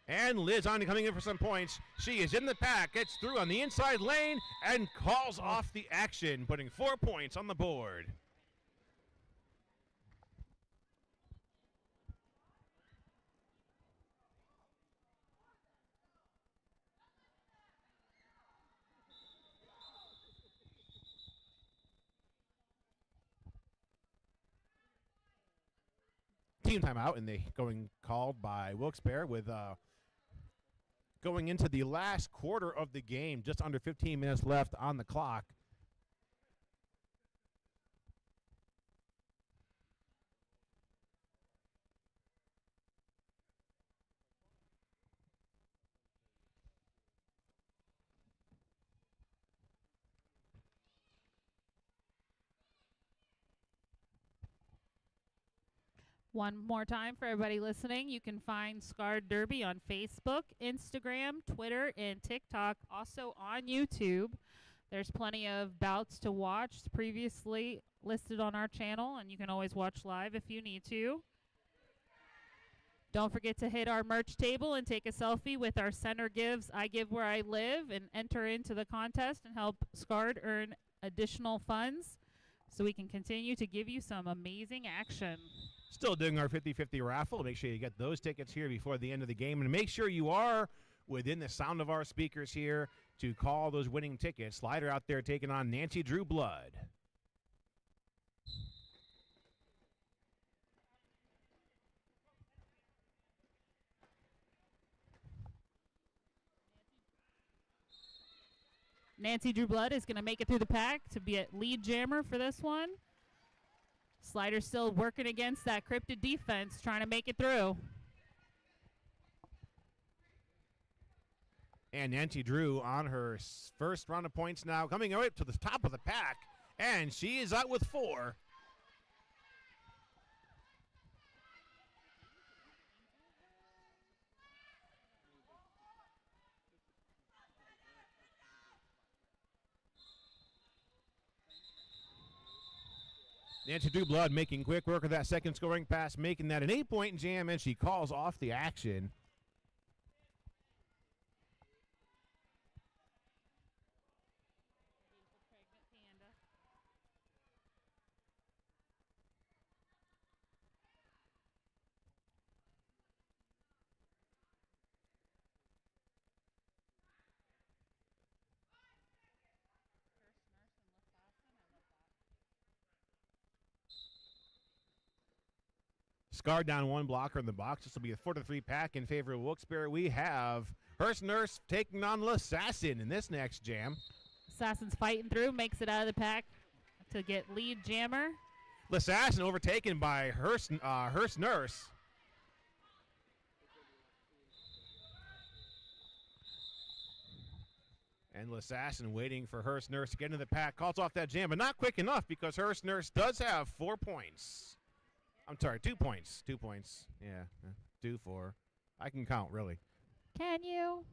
And Lasagna coming in for some points. She is in the pack, gets through on the inside lane, and calls off the action, putting 4 points on the board. Team timeout, and they going called by Wilkes-Barre with going into the last quarter of the game, just under 15 minutes left on the clock. One more time for everybody listening, you can find Scarred Derby on Facebook, Instagram, Twitter, and TikTok, also on YouTube. There's plenty of bouts to watch previously listed on our channel, and you can always watch live if you need to. Don't forget to hit our merch table and take a selfie with our Center Gives I Give Where I Live and enter into the contest and help Scarred earn additional funds so we can continue to give you some amazing action. Still doing our 50-50 raffle. Make sure you get those tickets here before the end of the game. And make sure you are within the sound of our speakers here to call those winning tickets. Slider out there taking on Nancy Drew Blood. Nancy Drew Blood is going to make it through the pack to be at lead jammer for this one. Slider still working against that cryptid defense, trying to make it through. And Nancy Drew on her first round of points now, coming right to the top of the pack. And she is out with 4. Nancy Dublood making quick work of that second scoring pass, making that an 8-point jam, and she calls off the action. Scar down one blocker in the box. This will be a 4-3 pack in favor of Wilkes-Barre. We have Hearst Nurse taking on L'Assassin in this next jam. Assassin's fighting through, makes it out of the pack to get lead jammer. L'Assassin overtaken by Hearst Nurse. And L'Assassin waiting for Hearst Nurse to get into the pack. Calls off that jam, but not quick enough because Hearst Nurse does have 4 points. I'm sorry, 2 points. 2 points. Yeah, 2, 4. I can count, really. Can you?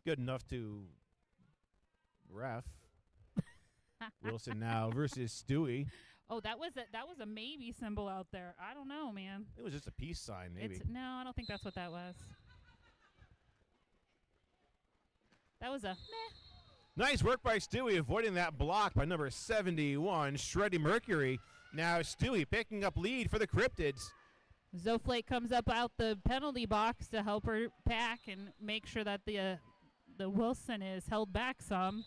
Good enough to ref. Wilson now versus Stewie. Oh, that was a maybe symbol out there. I don't know, man. It was just a peace sign, maybe. No, I don't think that's what that was. That was a meh. Nice work by Stewie, avoiding that block by number 71, Shreddy Mercury. Now Stewie picking up lead for the Cryptids. Zoflake comes up out the penalty box to help her pack and make sure that the Wilson is held back some.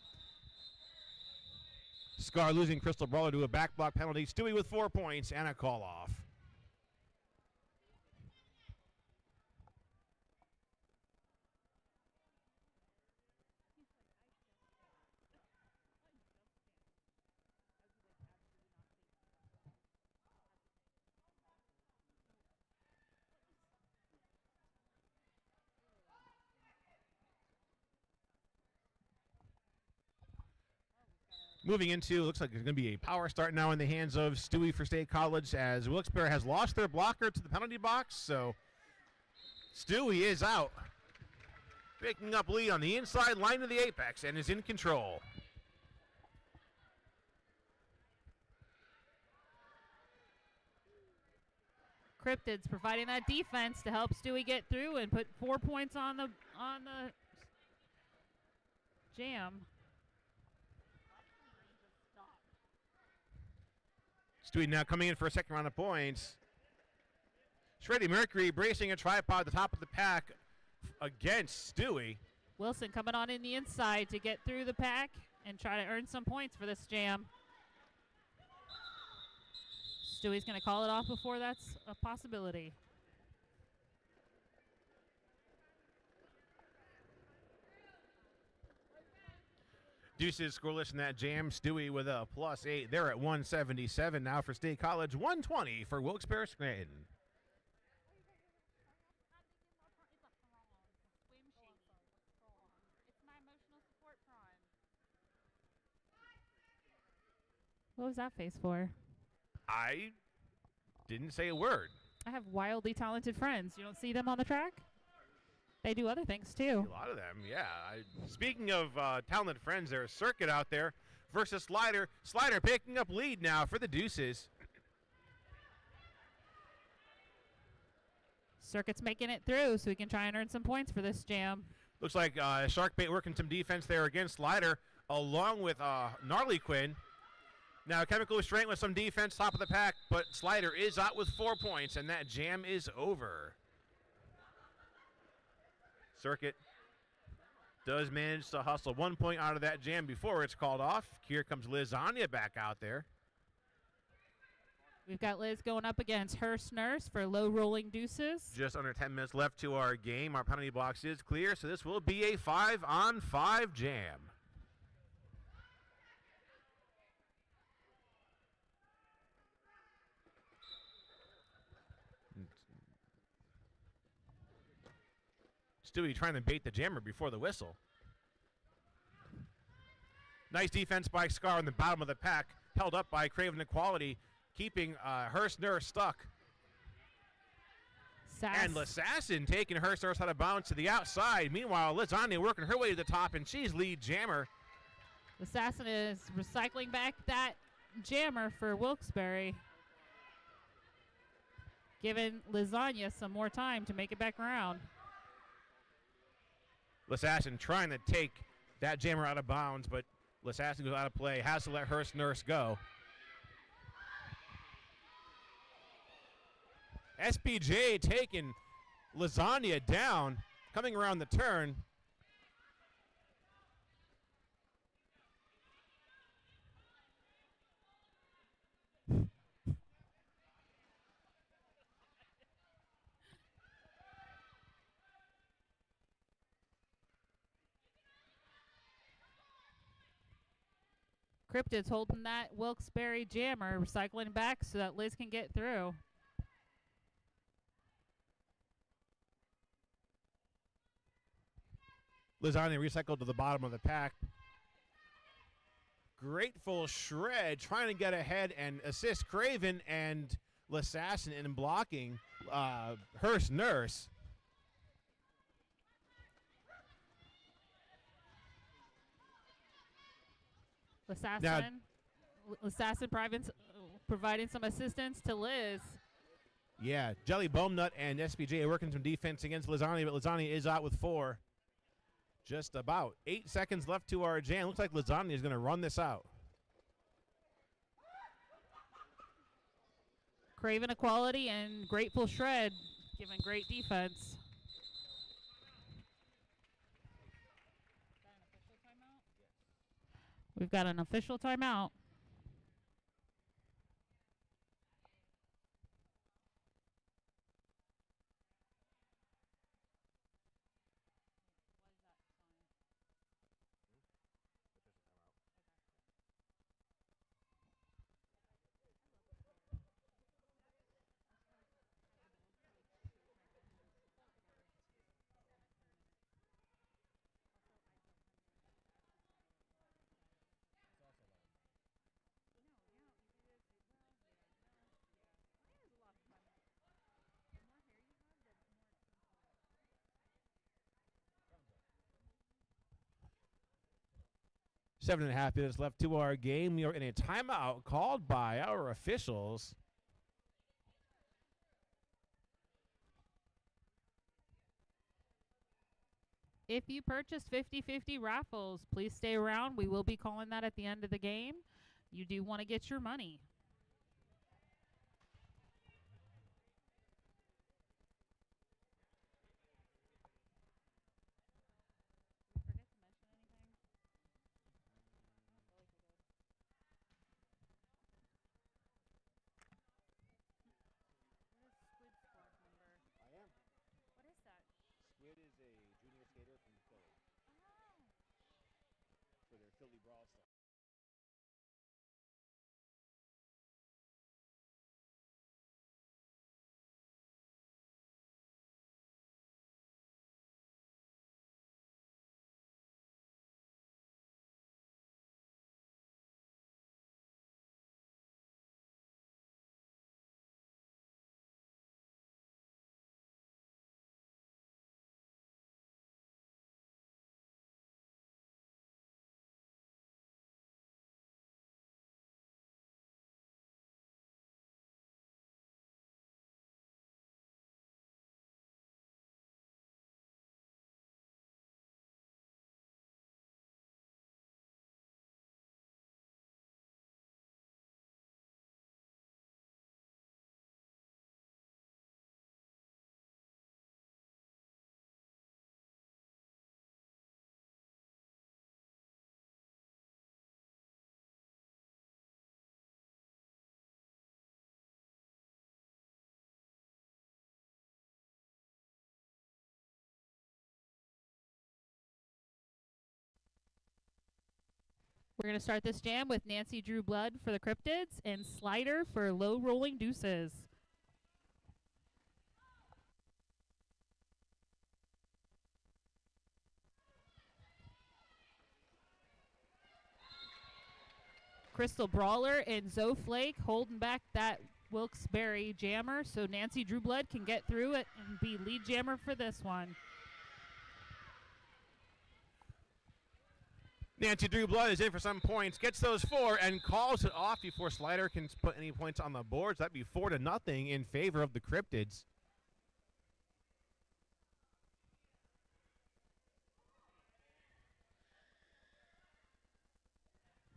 Scar losing Crystal Brawler to a back block penalty. Stewie with 4 points and a call off. Moving into, looks like there's going to be a power start now in the hands of Stewie for State College as Wilkes-Barre has lost their blocker to the penalty box. So Stewie is out, picking up lead on the inside line of the apex and is in control. Cryptids providing that defense to help Stewie get through and put 4 points on the jam. Stewie now coming in for a second round of points. Shreddy Mercury bracing a tripod at the top of the pack against Stewie. Wilson coming on in the inside to get through the pack and try to earn some points for this jam. Stewie's going to call it off before that's a possibility. Deuces scoreless in that jam. Stewie with a +8. They're at 177 now for State College. 120 for Wilkes-Barre Scranton. What was that face for? I didn't say a word. I have wildly talented friends. You don't see them on the track? They do other things too. A lot of them, yeah. Speaking of talented friends, there's Circuit out there versus Slider. Slider picking up lead now for the Deuces. Circuit's making it through so we can try and earn some points for this jam. Looks like Sharkbait working some defense there against Slider, along with Gnarly Quinn. Now Chemical Restraint with some defense, top of the pack, but Slider is out with 4 points, and that jam is over. Circuit does manage to hustle 1 point out of that jam before it's called off. Here comes Lasagna back out there. We've got Liz going up against Hearst Nurse for low rolling deuces. Just under 10 minutes left to our game. Our penalty box is clear, so this will be a 5-on-5 jam. Stewie trying to bait the jammer before the whistle. Nice defense by Scar in the bottom of the pack, held up by Craven Equality, keeping Hearst Nurse stuck. And L'Assassin taking Hearst Nurse out of bounds to the outside. Meanwhile, Lasagna working her way to the top, and she's lead jammer. Assassin is recycling back that jammer for Wilkes-Barre, giving Lasagna some more time to make it back around. Assassin trying to take that jammer out of bounds, but Assassin goes out of play. Has to let Hurst Nurse go. SPJ taking Lasagna down, coming around the turn. Cryptids holding that Wilkes-Barre jammer, recycling back so that Liz can get through. Lasagna recycled to the bottom of the pack. Grateful Shred trying to get ahead and assist Craven and L'assassin in blocking Hurst Nurse. Assassin providing some assistance to Liz. Yeah, Jelly Bombnut and SPJ working some defense against Lasagna, but Lasagna is out with 4. Just about 8 seconds left to our jam. Looks like Lasagna is going to run this out. Craven Equality and Grateful Shred giving great defense. We've got an official timeout. Seven and a half minutes left to our game. We are in a timeout called by our officials. If you purchase 50-50 raffles, please stay around. We will be calling that at the end of the game. You do want to get your money. Squid is a junior skater from Philly. For their Philly Brawl Stars. We're going to start this jam with Nancy Drew Blood for the Cryptids and Slider for Low Rolling Deuces. Crystal Brawler and Zoe Flake holding back that Wilkes-Barre jammer so Nancy Drew Blood can get through it and be lead jammer for this one. Nancy Drew Blood is in for some points, gets those 4, and calls it off before Slider can put any points on the boards. That'd be 4-0 in favor of the Cryptids.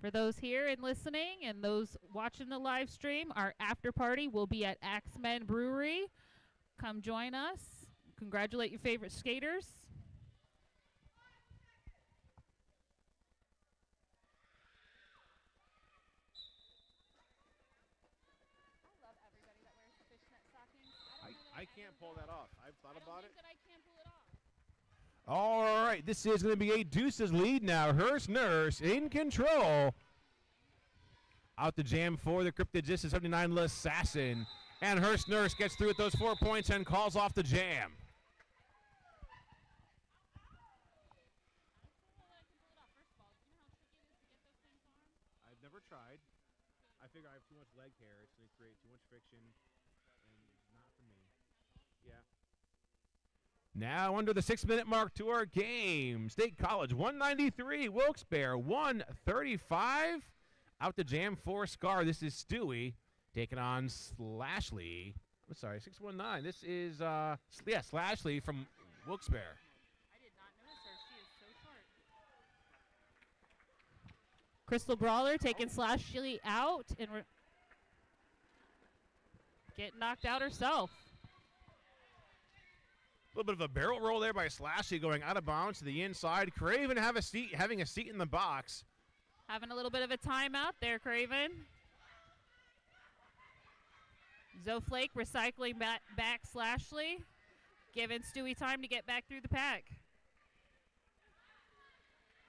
For those here and listening and those watching the live stream, our after party will be at Axemen Brewery. Come join us. Congratulate your favorite skaters. I can't pull that off. I've thought about it. That I can't pull it off. All right, this is going to be a Deuces lead now. Hearst Nurse in control. Out the jam for the Cryptids. This is 79 L'assassin. And Hearst Nurse gets through with those 4 points and calls off the jam. I've never tried. I figure I have too much leg hair. It's going to create too much friction. And it's not for me. Yeah. Now under the 6-minute mark to our game. State College 193, Wilkes-Barre 135. Out the jam for Scar. This is Stewie taking on Slashley. I'm sorry, 619. This is Slashley from Wilkes-Barre. I did not notice her. She is so short. Crystal Brawler taking Slashley out and getting knocked out herself. A little bit of a barrel roll there by Slashy going out of bounds to the inside. Craven having a seat in the box. Having a little bit of a timeout there, Craven. Zoflake recycling back Slashley, giving Stewie time to get back through the pack.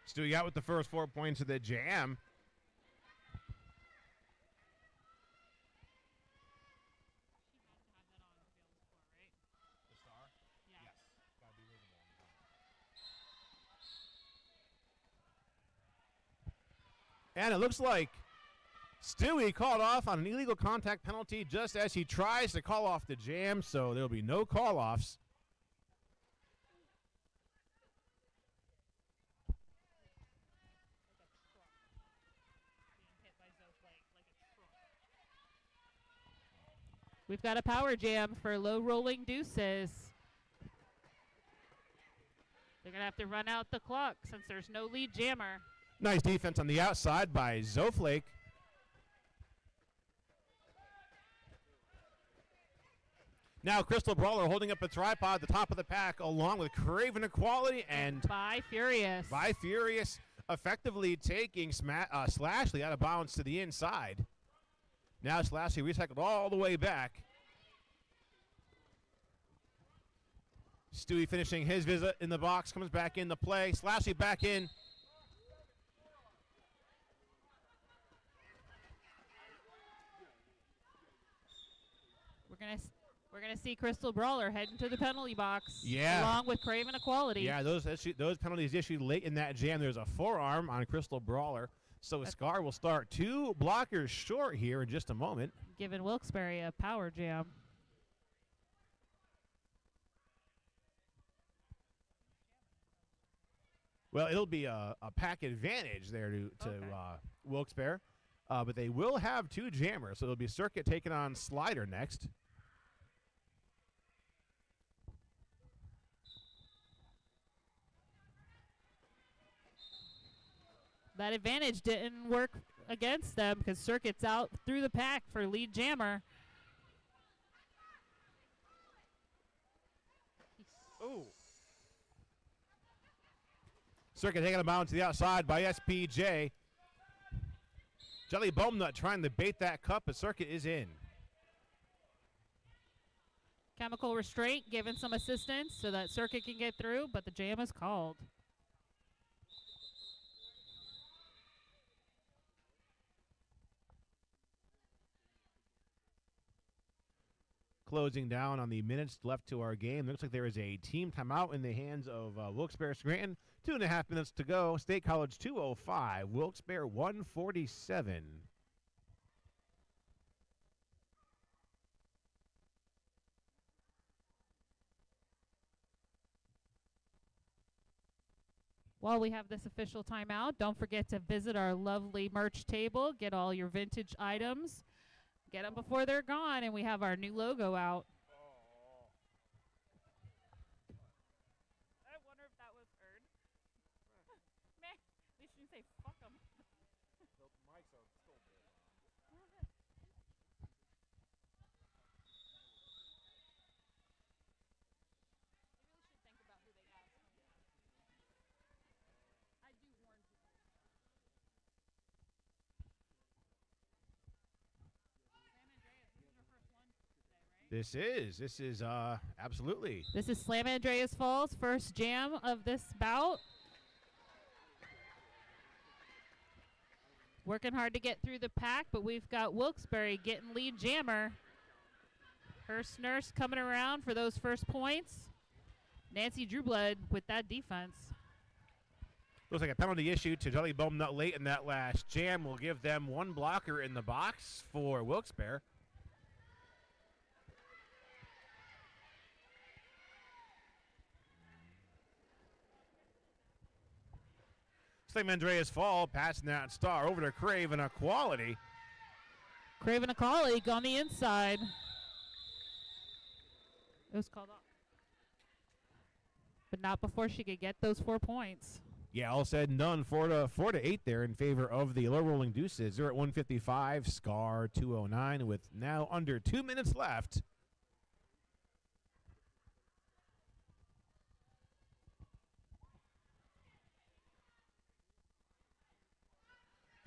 Stewie out with the first 4 points of the jam. And it looks like Stewie called off on an illegal contact penalty just as he tries to call off the jam, so there'll be no call-offs. We've got a power jam for low rolling deuces. They're going to have to run out the clock since there's no lead jammer. Nice defense on the outside by Zoflake. Now Crystal Brawler holding up a tripod at the top of the pack along with Craven Equality and By Furious. By Furious effectively taking Slashley out of bounds to the inside. Now Slashley recycled all the way back. Stewie finishing his visit in the box, comes back into play. Slashley back in. We're gonna see Crystal Brawler heading to the penalty box. Yeah. Along with Craven Equality. Yeah, those penalties issued late in that jam. There's a forearm on Crystal Brawler. So Scar will start 2 blockers short here in just a moment. Giving Wilkes-Barre a power jam. Well, it'll be a pack advantage there to Wilkes-Barre. But they will have 2 jammers. So it'll be Circuit taking on Slider next. That advantage didn't work against them because Circuit's out through the pack for lead jammer. Ooh. Circuit taking a bounce to the outside by SPJ. Jelly Bombnut trying to bait that cup, but Circuit is in. Chemical restraint giving some assistance so that Circuit can get through, but the jam is called. Closing down on the minutes left to our game. Looks like there is a team timeout in the hands of Wilkes-Barre Scranton. 2.5 minutes to go. State College 205. Wilkes-Barre 147. While we have this official timeout, don't forget to visit our lovely merch table. Get all your vintage items. Get them before they're gone, and we have our new logo out. I wonder if that was heard. Man, at least you didn't say fuck them. This is absolutely. This is Slam Andreas Falls' first jam of this bout. Working hard to get through the pack, but we've got Wilkes-Barre getting lead jammer. Hearst Nurse coming around for those first points. Nancy Drewblood with that defense. Looks like a penalty issue to Jelly Bowman late in that last jam. Will give them one blocker in the box for Wilkes-Barre. Slam Andreas Fall passing that star over to Craven Equality. Craven a colleague on the inside. It was called off. But not before she could get those 4 points. Yeah, all said and done. 4-8 there in favor of the low rolling Deuces. They're at 155, Scar 209 with now under 2 minutes left.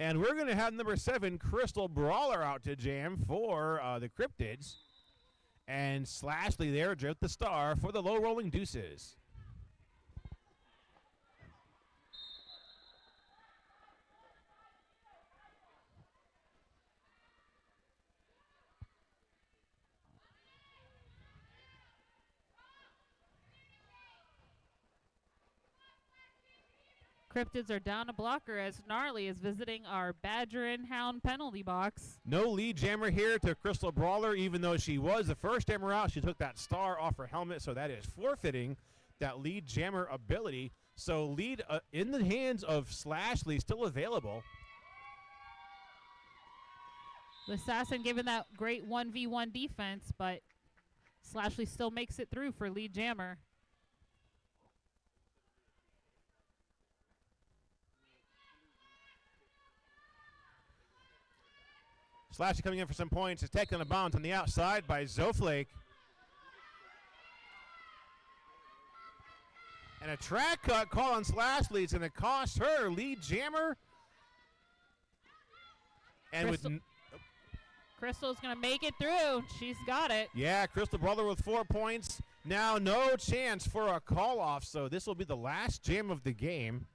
And we're going to have number 7, Crystal Brawler, out to jam for the Cryptids. And Slashley there, drift the star for the low rolling Deuces. Cryptids are down a blocker as Gnarly is visiting our Badger and Hound penalty box. No lead jammer here to Crystal Brawler, even though she was the first jammer out. She took that star off her helmet, so that is forfeiting that lead jammer ability. So lead in the hands of Slashley, still available. The Assassin giving that great 1v1 defense, but Slashley still makes it through for lead jammer. Slashley coming in for some points is taken on a bounce on the outside by Zoflake. And a track cut call on Slashley is going to cost her lead jammer. And Crystal's going to make it through. She's got it. Yeah, Crystal Brawler with 4 points. Now no chance for a call-off, so this will be the last jam of the game.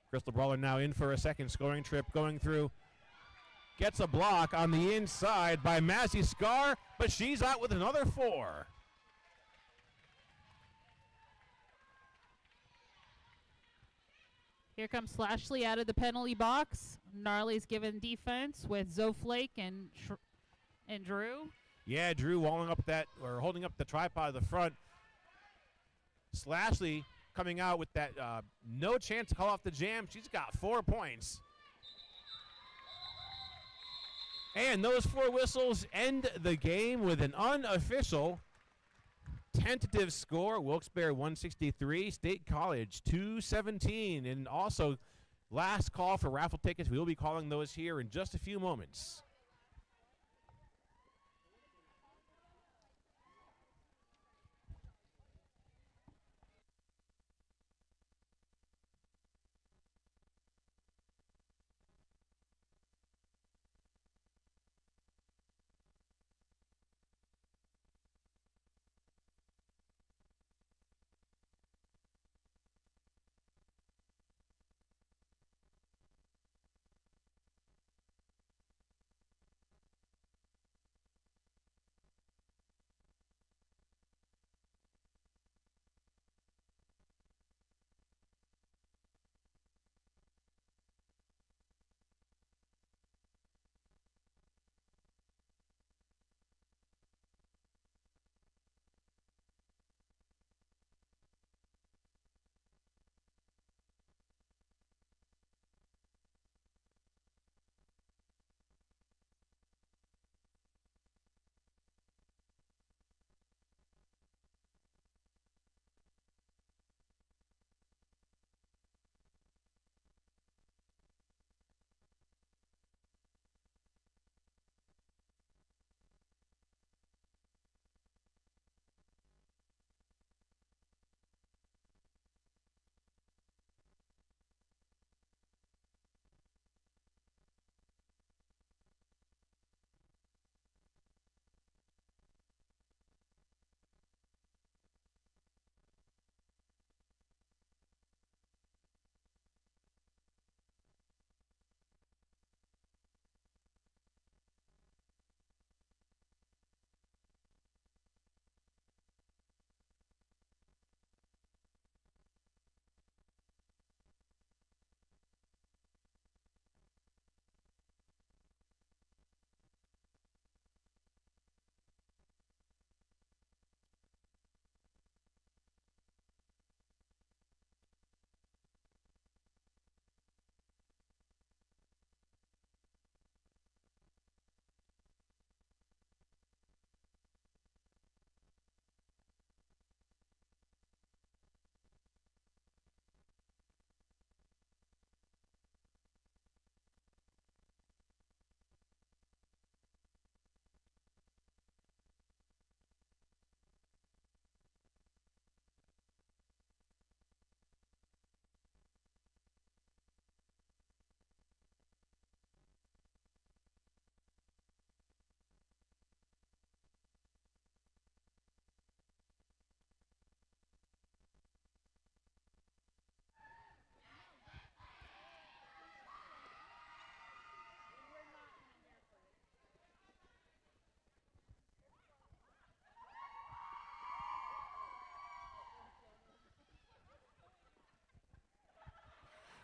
Crystal Brawler now in for a second scoring trip, going through. Gets a block on the inside by Mazzy Scar, but she's out with another 4. Here comes Slashley out of the penalty box. Gnarly's given defense with Zoflake and Drew. Yeah, Drew walling up that, or holding up the tripod of the front. Slashley coming out with that no chance to call off the jam. She's got 4 points. And those 4 whistles end the game with an unofficial tentative score. Wilkes-Barre 163, State College 217. And also, last call for raffle tickets. We will be calling those here in just a few moments.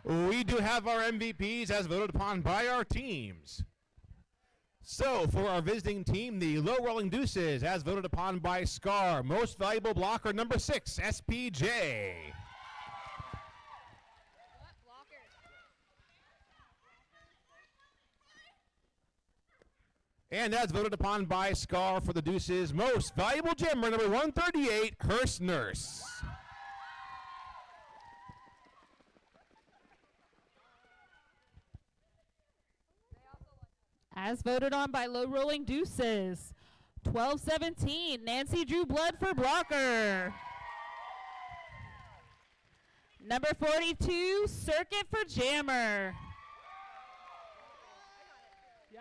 We do have our MVPs as voted upon by our teams. So, for our visiting team, the Low Rolling Deuces, as voted upon by Scar. Most valuable blocker, number 6, SPJ. And as voted upon by Scar for the Deuces, most valuable jammer, number 138, Hearst Nurse. As voted on by Low Rolling Deuces, 12-17, Nancy Drew Blood for blocker. Number 42, Circuit for jammer. Yeah.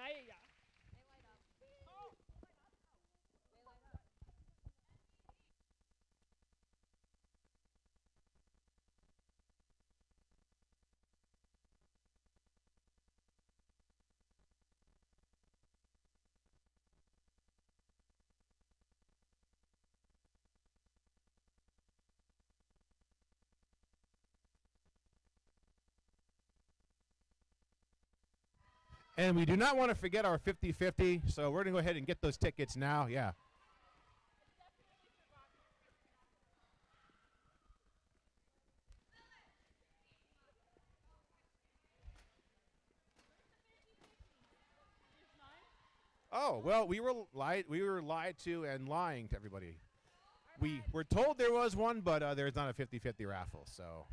And we do not want to forget our 50-50, so we're going to go ahead and get those tickets now. Yeah. Oh, well, we were lied to and lying to everybody. We were told there was one, but there's not a 50-50 raffle, so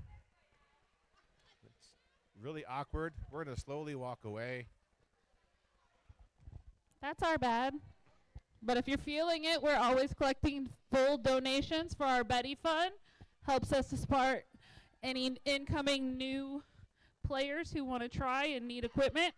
it's really awkward. We're going to slowly walk away. That's our bad. But if you're feeling it, we're always collecting full donations for our Betty Fund. Helps us to support any incoming new players who want to try and need equipment.